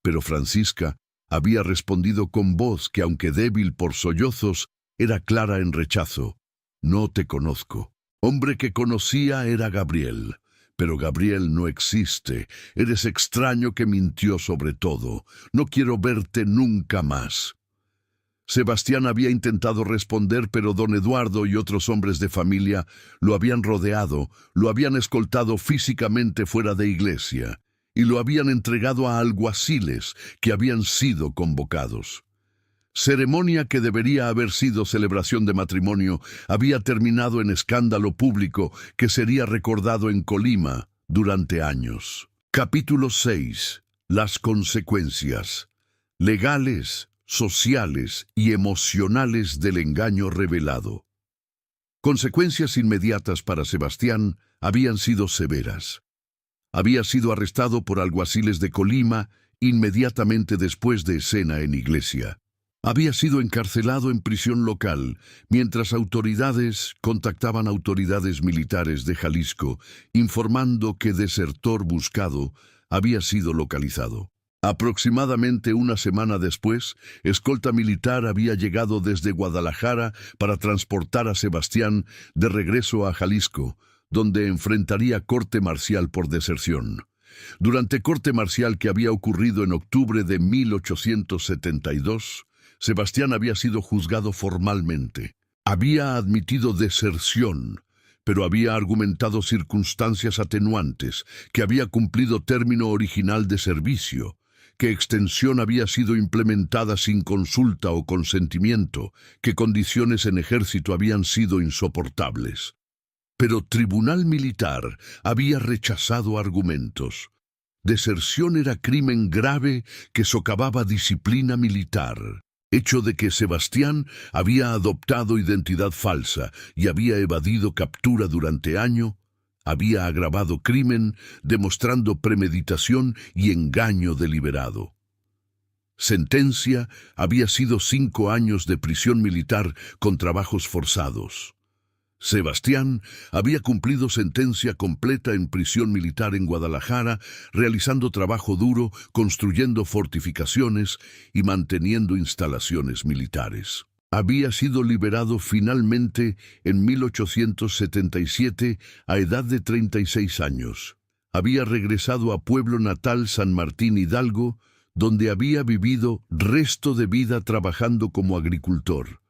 Pero Francisca había respondido con voz que, aunque débil por sollozos, era clara en rechazo: «No te conozco. Hombre que conocía era Gabriel. Pero Gabriel no existe. Eres extraño que mintió sobre todo. No quiero verte nunca más». Sebastián había intentado responder, pero don Eduardo y otros hombres de familia lo habían rodeado, lo habían escoltado físicamente fuera de iglesia y lo habían entregado a alguaciles que habían sido convocados. Ceremonia que debería haber sido celebración de matrimonio había terminado en escándalo público que sería recordado en Colima durante años. Capítulo 6. Las consecuencias legales, sociales y emocionales del engaño revelado. Consecuencias inmediatas para Sebastián habían sido severas. Había sido arrestado por alguaciles de Colima inmediatamente después de escena en iglesia. Había sido encarcelado en prisión local, mientras autoridades contactaban autoridades militares de Jalisco, informando que desertor buscado había sido localizado. Aproximadamente una semana después, escolta militar había llegado desde Guadalajara para transportar a Sebastián de regreso a Jalisco, donde enfrentaría corte marcial por deserción. Durante corte marcial que había ocurrido en octubre de 1872, Sebastián había sido juzgado formalmente. Había admitido deserción, pero había argumentado circunstancias atenuantes, que había cumplido término original de servicio, que extensión había sido implementada sin consulta o consentimiento, que condiciones en ejército habían sido insoportables. Pero Tribunal Militar había rechazado argumentos. Deserción era crimen grave que socavaba disciplina militar. Hecho de que Sebastián había adoptado identidad falsa y había evadido captura durante año, había agravado crimen, demostrando premeditación y engaño deliberado. Sentencia había sido 5 años de prisión militar con trabajos forzados. Sebastián había cumplido sentencia completa en prisión militar en Guadalajara, realizando trabajo duro, construyendo fortificaciones y manteniendo instalaciones militares. Había sido liberado finalmente en 1877 a edad de 36 años. Había regresado a pueblo natal San Martín Hidalgo, donde había vivido resto de vida trabajando como agricultor.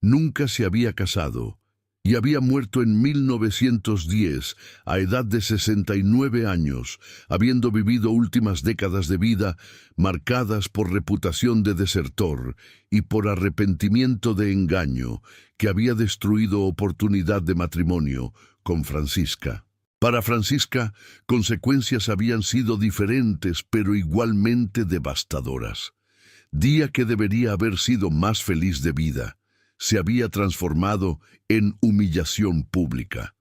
Nunca se había casado y había muerto en 1910 a edad de 69 años, habiendo vivido últimas décadas de vida marcadas por reputación de desertor y por arrepentimiento de engaño que había destruido oportunidad de matrimonio con Francisca. Para Francisca, consecuencias habían sido diferentes pero igualmente devastadoras. Día que debería haber sido más feliz de vida, se había transformado en humillación pública.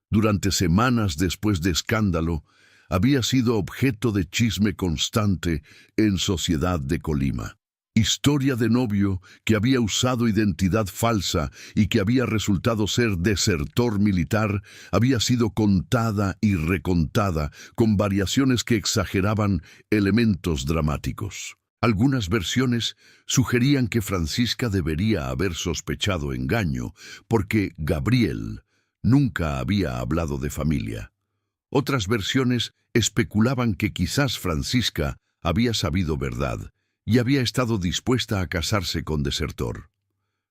Durante semanas después de escándalo, había sido objeto de chisme constante en Sociedad de Colima. Historia de novio que había usado identidad falsa y que había resultado ser desertor militar había sido contada y recontada con variaciones que exageraban elementos dramáticos. Algunas versiones sugerían que Francisca debería haber sospechado engaño porque Gabriel nunca había hablado de familia. Otras versiones especulaban que quizás Francisca había sabido verdad y había estado dispuesta a casarse con desertor.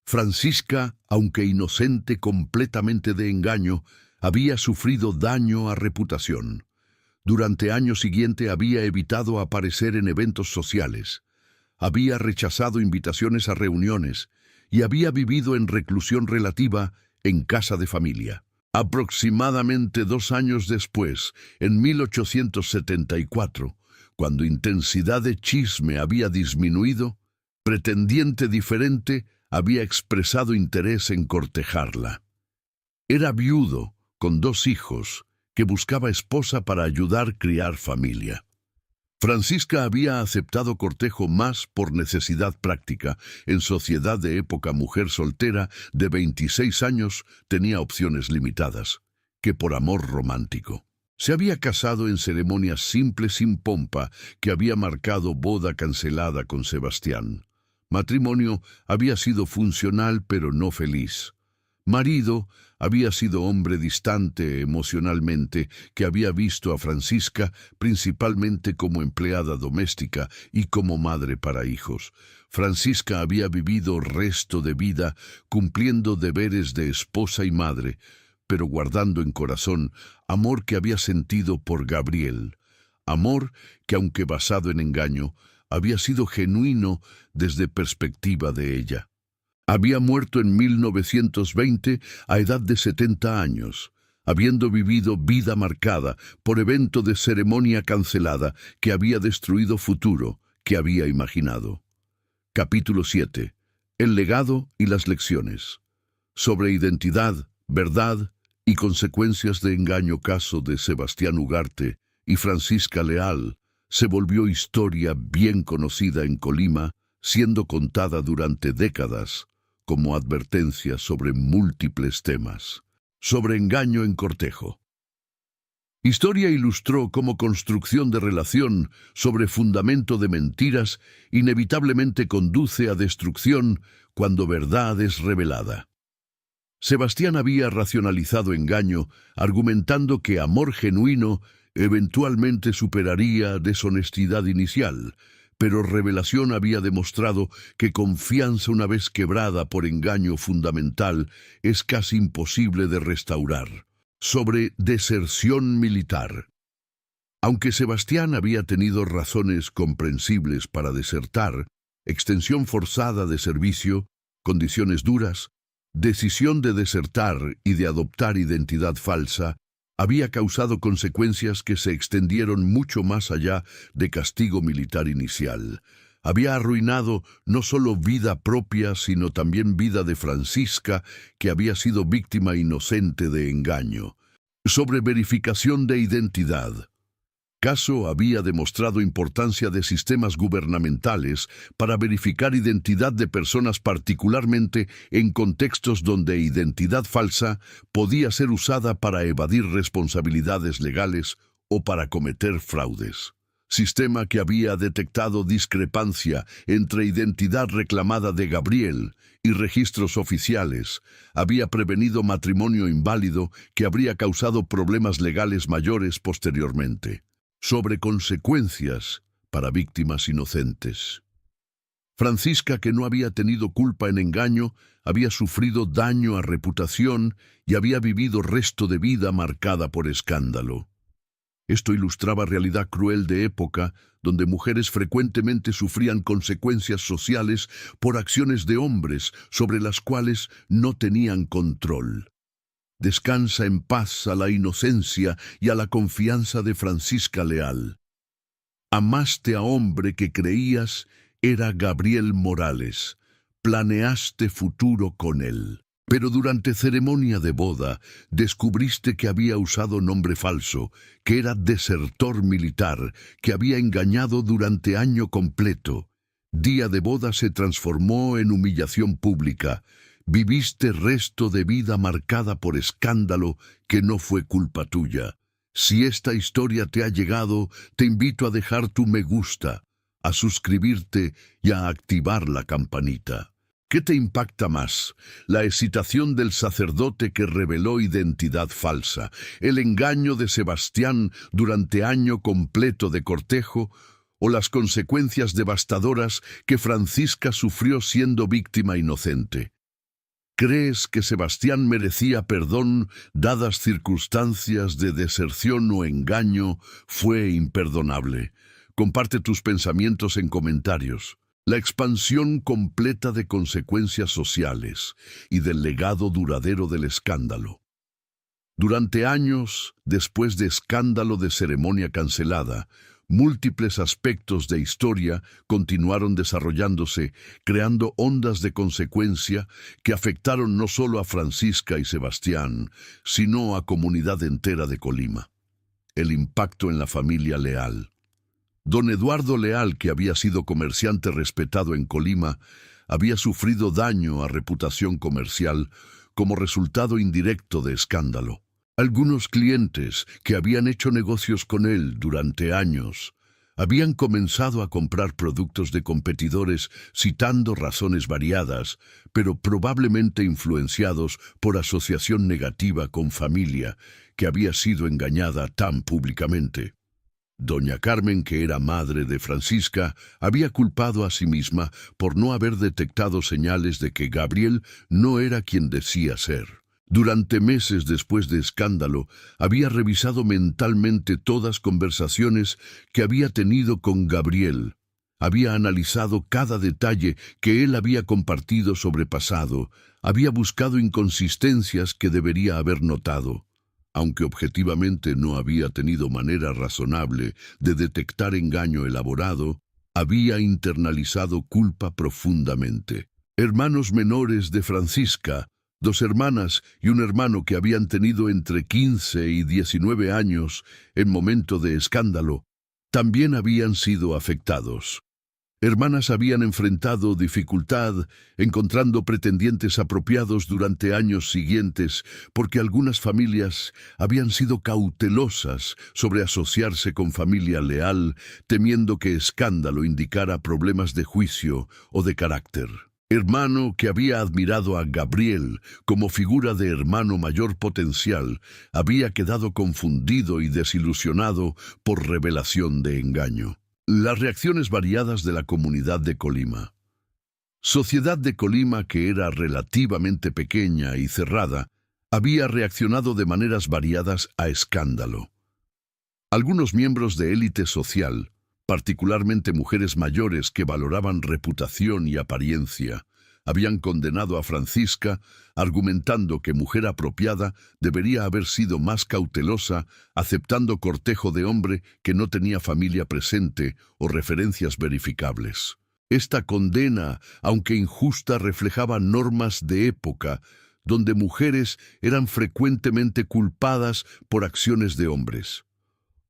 Francisca, aunque inocente completamente de engaño, había sufrido daño a reputación. Durante años siguientes había evitado aparecer en eventos sociales, había rechazado invitaciones a reuniones y había vivido en reclusión relativa en casa de familia. Aproximadamente 2 años después, en 1874, cuando intensidad de chisme había disminuido, pretendiente diferente había expresado interés en cortejarla. Era viudo, con 2 hijos, que buscaba esposa para ayudar a criar familia. Francisca había aceptado cortejo más por necesidad práctica. En sociedad de época, mujer soltera de 26 años tenía opciones limitadas, que por amor romántico. Se había casado en ceremonia simple sin pompa que había marcado boda cancelada con Sebastián. Matrimonio había sido funcional pero no feliz. Marido había sido hombre distante emocionalmente que había visto a Francisca principalmente como empleada doméstica y como madre para hijos. Francisca había vivido resto de vida cumpliendo deberes de esposa y madre, pero guardando en corazón amor que había sentido por Gabriel. Amor que, aunque basado en engaño, había sido genuino desde perspectiva de ella. Había muerto en 1920 a edad de 70 años, habiendo vivido vida marcada por evento de ceremonia cancelada que había destruido futuro que había imaginado. Capítulo 7. El legado y las lecciones. Sobre identidad, verdad y consecuencias de engaño. Caso de Sebastián Ugarte y Francisca Leal se volvió historia bien conocida en Colima, siendo contada durante décadas como advertencia sobre múltiples temas. Sobre engaño en cortejo. Historia ilustró cómo construcción de relación sobre fundamento de mentiras inevitablemente conduce a destrucción cuando verdad es revelada. Sebastián había racionalizado engaño, argumentando que amor genuino eventualmente superaría deshonestidad inicial, pero revelación había demostrado que confianza una vez quebrada por engaño fundamental es casi imposible de restaurar. Sobre deserción militar. Aunque Sebastián había tenido razones comprensibles para desertar, extensión forzada de servicio, condiciones duras, decisión de desertar y de adoptar identidad falsa, había causado consecuencias que se extendieron mucho más allá de castigo militar inicial. Había arruinado no solo vida propia, sino también vida de Francisca, que había sido víctima inocente de engaño. Sobre verificación de identidad. Caso había demostrado importancia de sistemas gubernamentales para verificar identidad de personas, particularmente en contextos donde identidad falsa podía ser usada para evadir responsabilidades legales o para cometer fraudes. Sistema que había detectado discrepancia entre identidad reclamada de Gabriel y registros oficiales, había prevenido matrimonio inválido que habría causado problemas legales mayores posteriormente. Sobre consecuencias para víctimas inocentes. Francisca, que no había tenido culpa en engaño, había sufrido daño a reputación y había vivido resto de vida marcada por escándalo. Esto ilustraba realidad cruel de época, donde mujeres frecuentemente sufrían consecuencias sociales por acciones de hombres sobre las cuales no tenían control. Descansa en paz a la inocencia y a la confianza de Francisca Leal. Amaste a hombre que creías era Gabriel Morales. Planeaste futuro con él. Pero durante ceremonia de boda, descubriste que había usado nombre falso, que era desertor militar, que había engañado durante año completo. Día de boda se transformó en humillación pública. Viviste resto de vida marcada por escándalo que no fue culpa tuya. Si esta historia te ha llegado, te invito a dejar tu me gusta, a suscribirte y a activar la campanita. ¿Qué te impacta más? ¿La excitación del sacerdote que reveló identidad falsa, el engaño de Sebastián durante año completo de cortejo, o las consecuencias devastadoras que Francisca sufrió siendo víctima inocente? ¿Crees que Sebastián merecía perdón, dadas circunstancias de deserción o engaño fue imperdonable? Comparte tus pensamientos en comentarios. La expansión completa de consecuencias sociales y del legado duradero del escándalo. Durante años, después de escándalo de ceremonia cancelada, múltiples aspectos de historia continuaron desarrollándose, creando ondas de consecuencia que afectaron no solo a Francisca y Sebastián, sino a comunidad entera de Colima. El impacto en la familia Leal. Don Eduardo Leal, que había sido comerciante respetado en Colima, había sufrido daño a reputación comercial como resultado indirecto de escándalo. Algunos clientes que habían hecho negocios con él durante años habían comenzado a comprar productos de competidores citando razones variadas, pero probablemente influenciados por asociación negativa con familia que había sido engañada tan públicamente. Doña Carmen, que era madre de Francisca, había culpado a sí misma por no haber detectado señales de que Gabriel no era quien decía ser. Durante meses después de escándalo, había revisado mentalmente todas conversaciones que había tenido con Gabriel. Había analizado cada detalle que él había compartido sobre pasado. Había buscado inconsistencias que debería haber notado. Aunque objetivamente no había tenido manera razonable de detectar engaño elaborado, había internalizado culpa profundamente. Hermanos menores de Francisca, 2 hermanas y un hermano que habían tenido entre 15 y 19 años en momento de escándalo, también habían sido afectados. Hermanas habían enfrentado dificultad encontrando pretendientes apropiados durante años siguientes porque algunas familias habían sido cautelosas sobre asociarse con familia leal, temiendo que escándalo indicara problemas de juicio o de carácter. Hermano, que había admirado a Gabriel como figura de hermano mayor potencial, había quedado confundido y desilusionado por revelación de engaño. Las reacciones variadas de la comunidad de Colima. Sociedad de Colima, que era relativamente pequeña y cerrada, había reaccionado de maneras variadas a escándalo. Algunos miembros de élite social, particularmente mujeres mayores que valoraban reputación y apariencia, habían condenado a Francisca, argumentando que mujer apropiada debería haber sido más cautelosa, aceptando cortejo de hombre que no tenía familia presente o referencias verificables. Esta condena, aunque injusta, reflejaba normas de época, donde mujeres eran frecuentemente culpadas por acciones de hombres.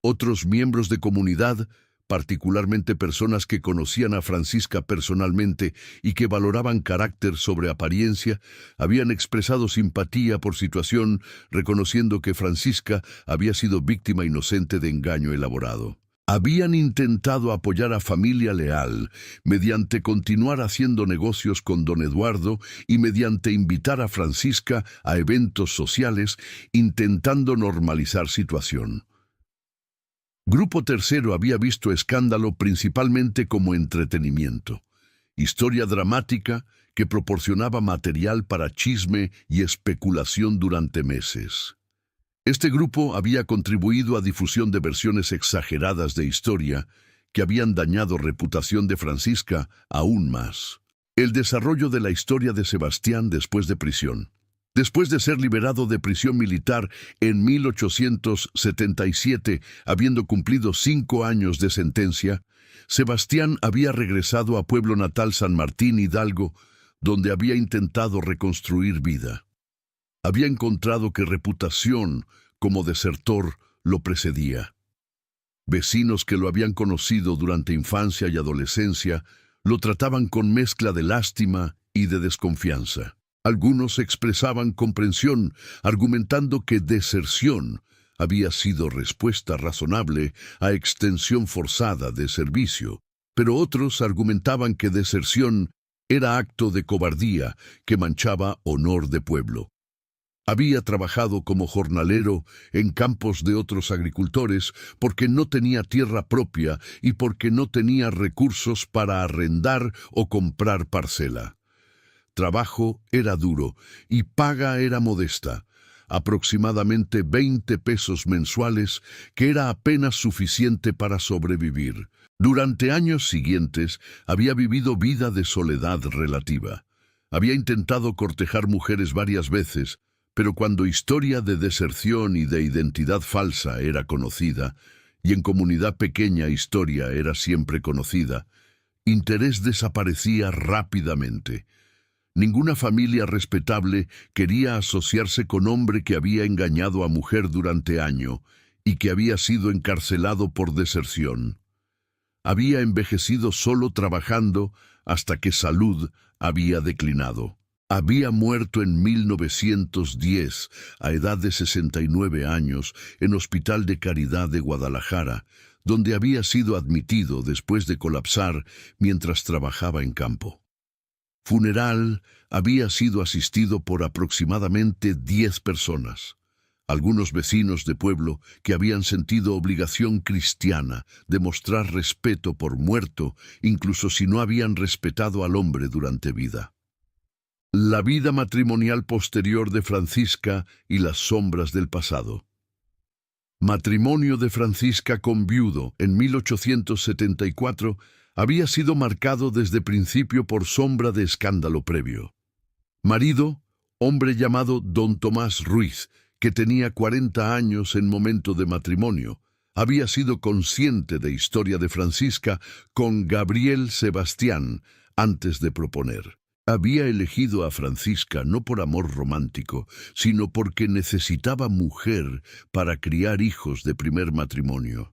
Otros miembros de comunidad, particularmente personas que conocían a Francisca personalmente y que valoraban carácter sobre apariencia, habían expresado simpatía por situación, reconociendo que Francisca había sido víctima inocente de engaño elaborado. Habían intentado apoyar a familia leal mediante continuar haciendo negocios con don Eduardo y mediante invitar a Francisca a eventos sociales, intentando normalizar situación. Grupo tercero había visto escándalo principalmente como entretenimiento, historia dramática que proporcionaba material para chisme y especulación durante meses. Este grupo había contribuido a difusión de versiones exageradas de historia que habían dañado reputación de Francisca aún más. El desarrollo de la historia de Sebastián después de prisión. Después de ser liberado de prisión militar en 1877, habiendo cumplido 5 años de sentencia, Sebastián había regresado a pueblo natal San Martín Hidalgo, donde había intentado reconstruir vida. Había encontrado que reputación como desertor lo precedía. Vecinos que lo habían conocido durante infancia y adolescencia lo trataban con mezcla de lástima y de desconfianza. Algunos expresaban comprensión, argumentando que deserción había sido respuesta razonable a extensión forzada de servicio, pero otros argumentaban que deserción era acto de cobardía que manchaba honor de pueblo. Había trabajado como jornalero en campos de otros agricultores porque no tenía tierra propia y porque no tenía recursos para arrendar o comprar parcela. Trabajo era duro y paga era modesta, aproximadamente 20 pesos mensuales, que era apenas suficiente para sobrevivir. Durante años siguientes había vivido vida de soledad relativa. Había intentado cortejar mujeres varias veces, pero cuando historia de deserción y de identidad falsa era conocida, y en comunidad pequeña historia era siempre conocida, interés desaparecía rápidamente. Ninguna familia respetable quería asociarse con hombre que había engañado a mujer durante año y que había sido encarcelado por deserción. Había envejecido solo trabajando hasta que salud había declinado. Había muerto en 1910, a edad de 69 años, en Hospital de Caridad de Guadalajara, donde había sido admitido después de colapsar mientras trabajaba en campo. Funeral había sido asistido por aproximadamente 10 personas. Algunos vecinos de pueblo que habían sentido obligación cristiana de mostrar respeto por muerto, incluso si no habían respetado al hombre durante vida. La vida matrimonial posterior de Francisca y las sombras del pasado. Matrimonio de Francisca con viudo en 1874 había sido marcado desde principio por sombra de escándalo previo. Marido, hombre llamado don Tomás Ruiz, que tenía 40 años en momento de matrimonio, había sido consciente de historia de Francisca con Gabriel Sebastián antes de proponer. Había elegido a Francisca no por amor romántico, sino porque necesitaba mujer para criar hijos de primer matrimonio.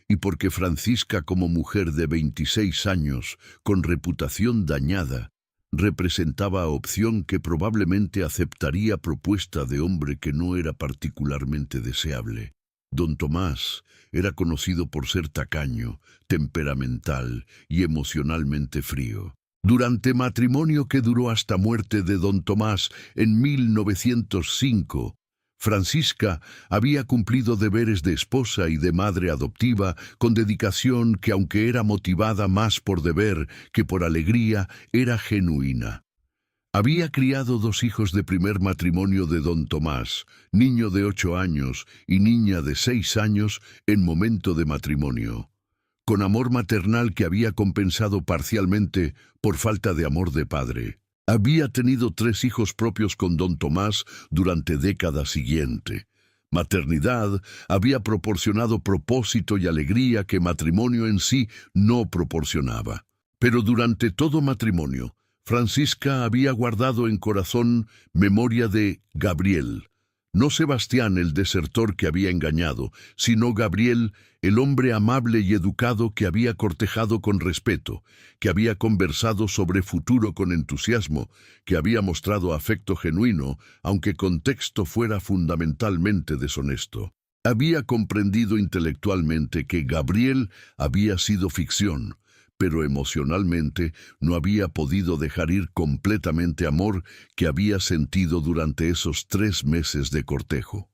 y porque Francisca, como mujer de 26 años, con reputación dañada, representaba opción que probablemente aceptaría propuesta de hombre que no era particularmente deseable. Don Tomás era conocido por ser tacaño, temperamental y emocionalmente frío. Durante matrimonio que duró hasta muerte de don Tomás en 1905, Francisca había cumplido deberes de esposa y de madre adoptiva con dedicación que, aunque era motivada más por deber que por alegría, era genuina. Había criado 2 hijos de primer matrimonio de don Tomás, niño de 8 años y niña de 6 años en momento de matrimonio, con amor maternal que había compensado parcialmente por falta de amor de padre. Había tenido 3 hijos propios con don Tomás durante década siguiente. Maternidad había proporcionado propósito y alegría que matrimonio en sí no proporcionaba. Pero durante todo matrimonio, Francisca había guardado en corazón memoria de Gabriel, no Sebastián el desertor que había engañado, sino Gabriel, el hombre amable y educado que había cortejado con respeto, que había conversado sobre futuro con entusiasmo, que había mostrado afecto genuino, aunque con texto fuera fundamentalmente deshonesto. Había comprendido intelectualmente que Gabriel había sido ficción, pero emocionalmente no había podido dejar ir completamente amor que había sentido durante esos 3 meses de cortejo.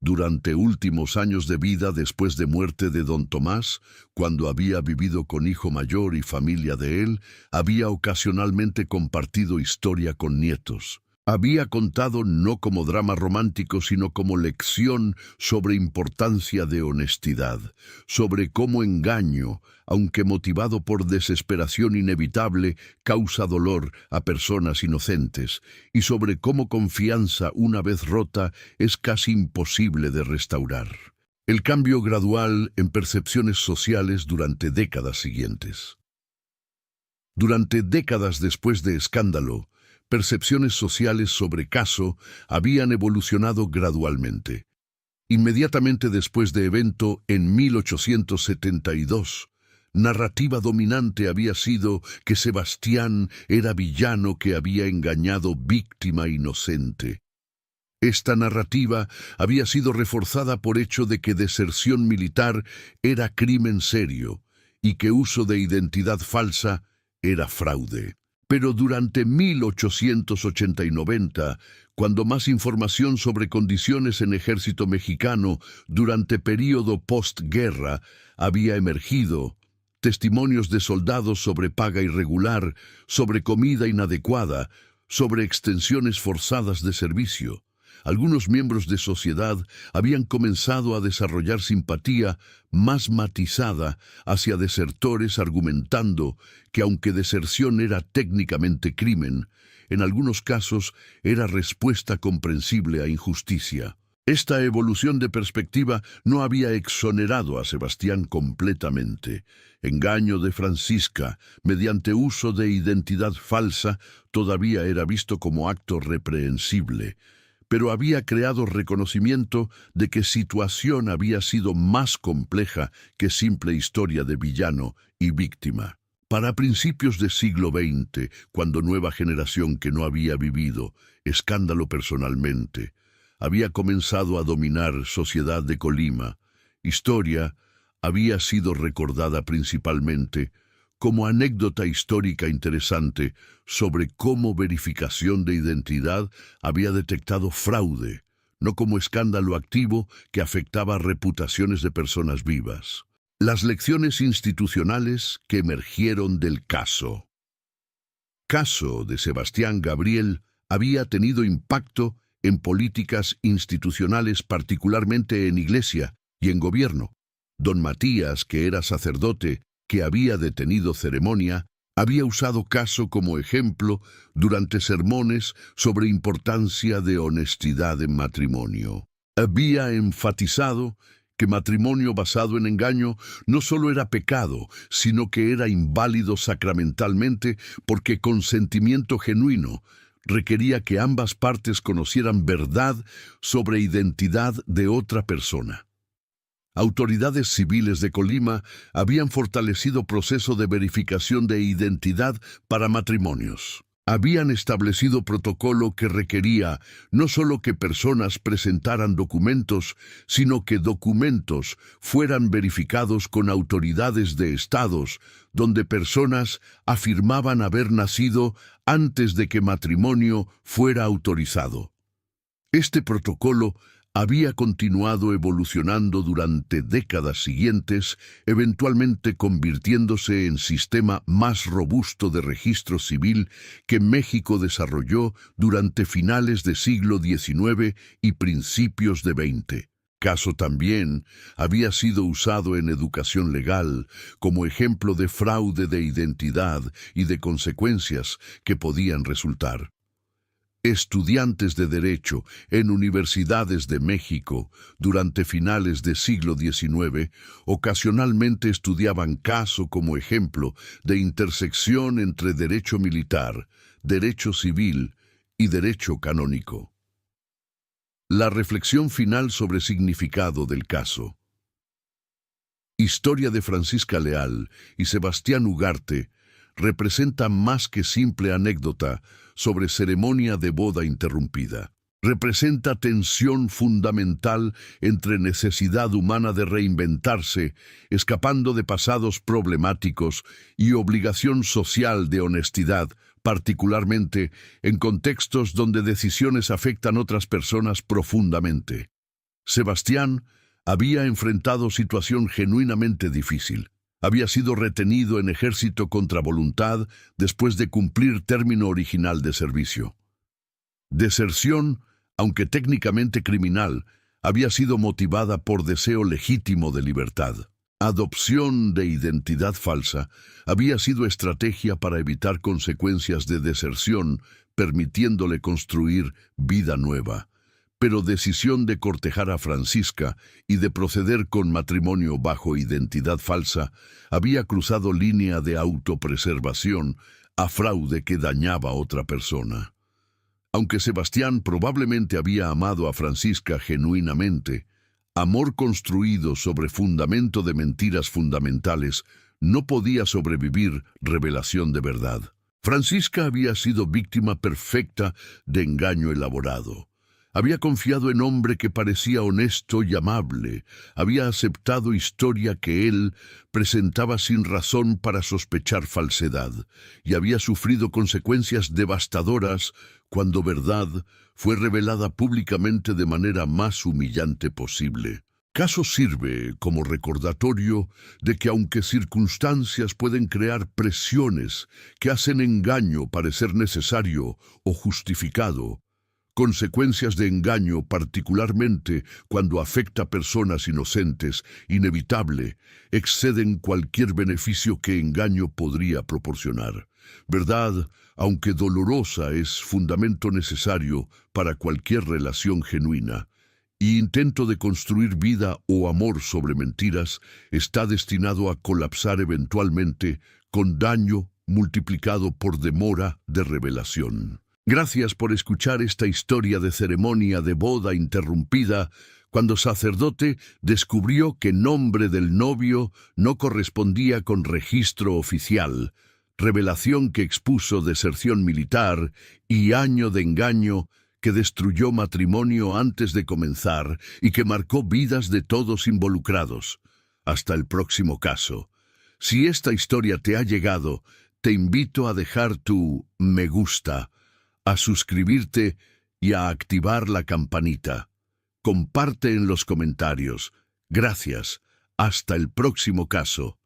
Durante últimos años de vida después de muerte de don Tomás, cuando había vivido con hijo mayor y familia de él, había ocasionalmente compartido historia con nietos. Había contado no como drama romántico, sino como lección sobre importancia de honestidad, sobre cómo engaño, aunque motivado por desesperación inevitable, causa dolor a personas inocentes, y sobre cómo confianza, una vez rota, es casi imposible de restaurar. El cambio gradual en percepciones sociales durante décadas siguientes. Durante décadas después de Escándalo, percepciones sociales sobre Caso habían evolucionado gradualmente. Inmediatamente después de Evento, en 1872, narrativa dominante había sido que Sebastián era villano que había engañado víctima inocente. Esta narrativa había sido reforzada por hecho de que deserción militar era crimen serio y que uso de identidad falsa era fraude. Pero durante 1880 y 90, cuando más información sobre condiciones en ejército mexicano durante período postguerra había emergido, testimonios de soldados sobre paga irregular, sobre comida inadecuada, sobre extensiones forzadas de servicio, algunos miembros de sociedad habían comenzado a desarrollar simpatía más matizada hacia desertores, argumentando que aunque deserción era técnicamente crimen, en algunos casos era respuesta comprensible a injusticia. Esta evolución de perspectiva no había exonerado a Sebastián completamente. Engaño de Francisca, mediante uso de identidad falsa, todavía era visto como acto reprehensible, pero había creado reconocimiento de que situación había sido más compleja que simple historia de villano y víctima. Para principios del siglo XX, cuando nueva generación que no había vivido Escándalo personalmente, había comenzado a dominar sociedad de Colima, historia había sido recordada principalmente como anécdota histórica interesante sobre cómo verificación de identidad había detectado fraude, no como escándalo activo que afectaba reputaciones de personas vivas. Las lecciones institucionales que emergieron del caso. Caso de Sebastián Gabriel había tenido impacto en políticas institucionales, particularmente en iglesia y en gobierno. Don Matías, que era sacerdote, que había detenido ceremonia, había usado Caso como ejemplo durante sermones sobre importancia de honestidad en matrimonio. Había enfatizado que matrimonio basado en engaño no solo era pecado, sino que era inválido sacramentalmente porque consentimiento genuino requería que ambas partes conocieran verdad sobre identidad de otra persona. Autoridades civiles de Colima habían fortalecido proceso de verificación de identidad para matrimonios. Habían establecido protocolo que requería no solo que personas presentaran documentos, sino que documentos fueran verificados con autoridades de estados, donde personas afirmaban haber nacido antes de que matrimonio fuera autorizado. Este protocolo había continuado evolucionando durante décadas siguientes, eventualmente convirtiéndose en sistema más robusto de registro civil que México desarrolló durante finales del siglo XIX y principios de XX. Caso también había sido usado en educación legal como ejemplo de fraude de identidad y de consecuencias que podían resultar. Estudiantes de Derecho en universidades de México durante finales del siglo XIX ocasionalmente estudiaban caso como ejemplo de intersección entre derecho militar, derecho civil y derecho canónico. La reflexión final sobre significado del caso. Historia de Francisca Leal y Sebastián Ugarte representa más que simple anécdota sobre ceremonia de boda interrumpida. Representa tensión fundamental entre necesidad humana de reinventarse, escapando de pasados problemáticos, y obligación social de honestidad, particularmente en contextos donde decisiones afectan a otras personas profundamente. Sebastián había enfrentado situación genuinamente difícil. Había sido retenido en ejército contra voluntad después de cumplir término original de servicio. Deserción, aunque técnicamente criminal, había sido motivada por deseo legítimo de libertad. Adopción de identidad falsa había sido estrategia para evitar consecuencias de deserción, permitiéndole construir vida nueva. Pero decisión de cortejar a Francisca y de proceder con matrimonio bajo identidad falsa había cruzado línea de autopreservación a fraude que dañaba a otra persona. Aunque Sebastián probablemente había amado a Francisca genuinamente, amor construido sobre fundamento de mentiras fundamentales no podía sobrevivir revelación de verdad. Francisca había sido víctima perfecta de engaño elaborado. Había confiado en hombre que parecía honesto y amable, había aceptado historia que él presentaba sin razón para sospechar falsedad, y había sufrido consecuencias devastadoras cuando verdad fue revelada públicamente de manera más humillante posible. Caso sirve como recordatorio de que aunque circunstancias pueden crear presiones que hacen engaño parecer necesario o justificado, consecuencias de engaño, particularmente cuando afecta a personas inocentes, inevitable, exceden cualquier beneficio que engaño podría proporcionar. Verdad, aunque dolorosa, es fundamento necesario para cualquier relación genuina. Y intento de construir vida o amor sobre mentiras está destinado a colapsar eventualmente con daño multiplicado por demora de revelación. Gracias por escuchar esta historia de ceremonia de boda interrumpida cuando sacerdote descubrió que nombre del novio no correspondía con registro oficial, revelación que expuso deserción militar y año de engaño que destruyó matrimonio antes de comenzar y que marcó vidas de todos involucrados. Hasta el próximo caso. Si esta historia te ha llegado, te invito a dejar tu me gusta, a suscribirte y a activar la campanita. Comparte en los comentarios. Gracias. Hasta el próximo caso.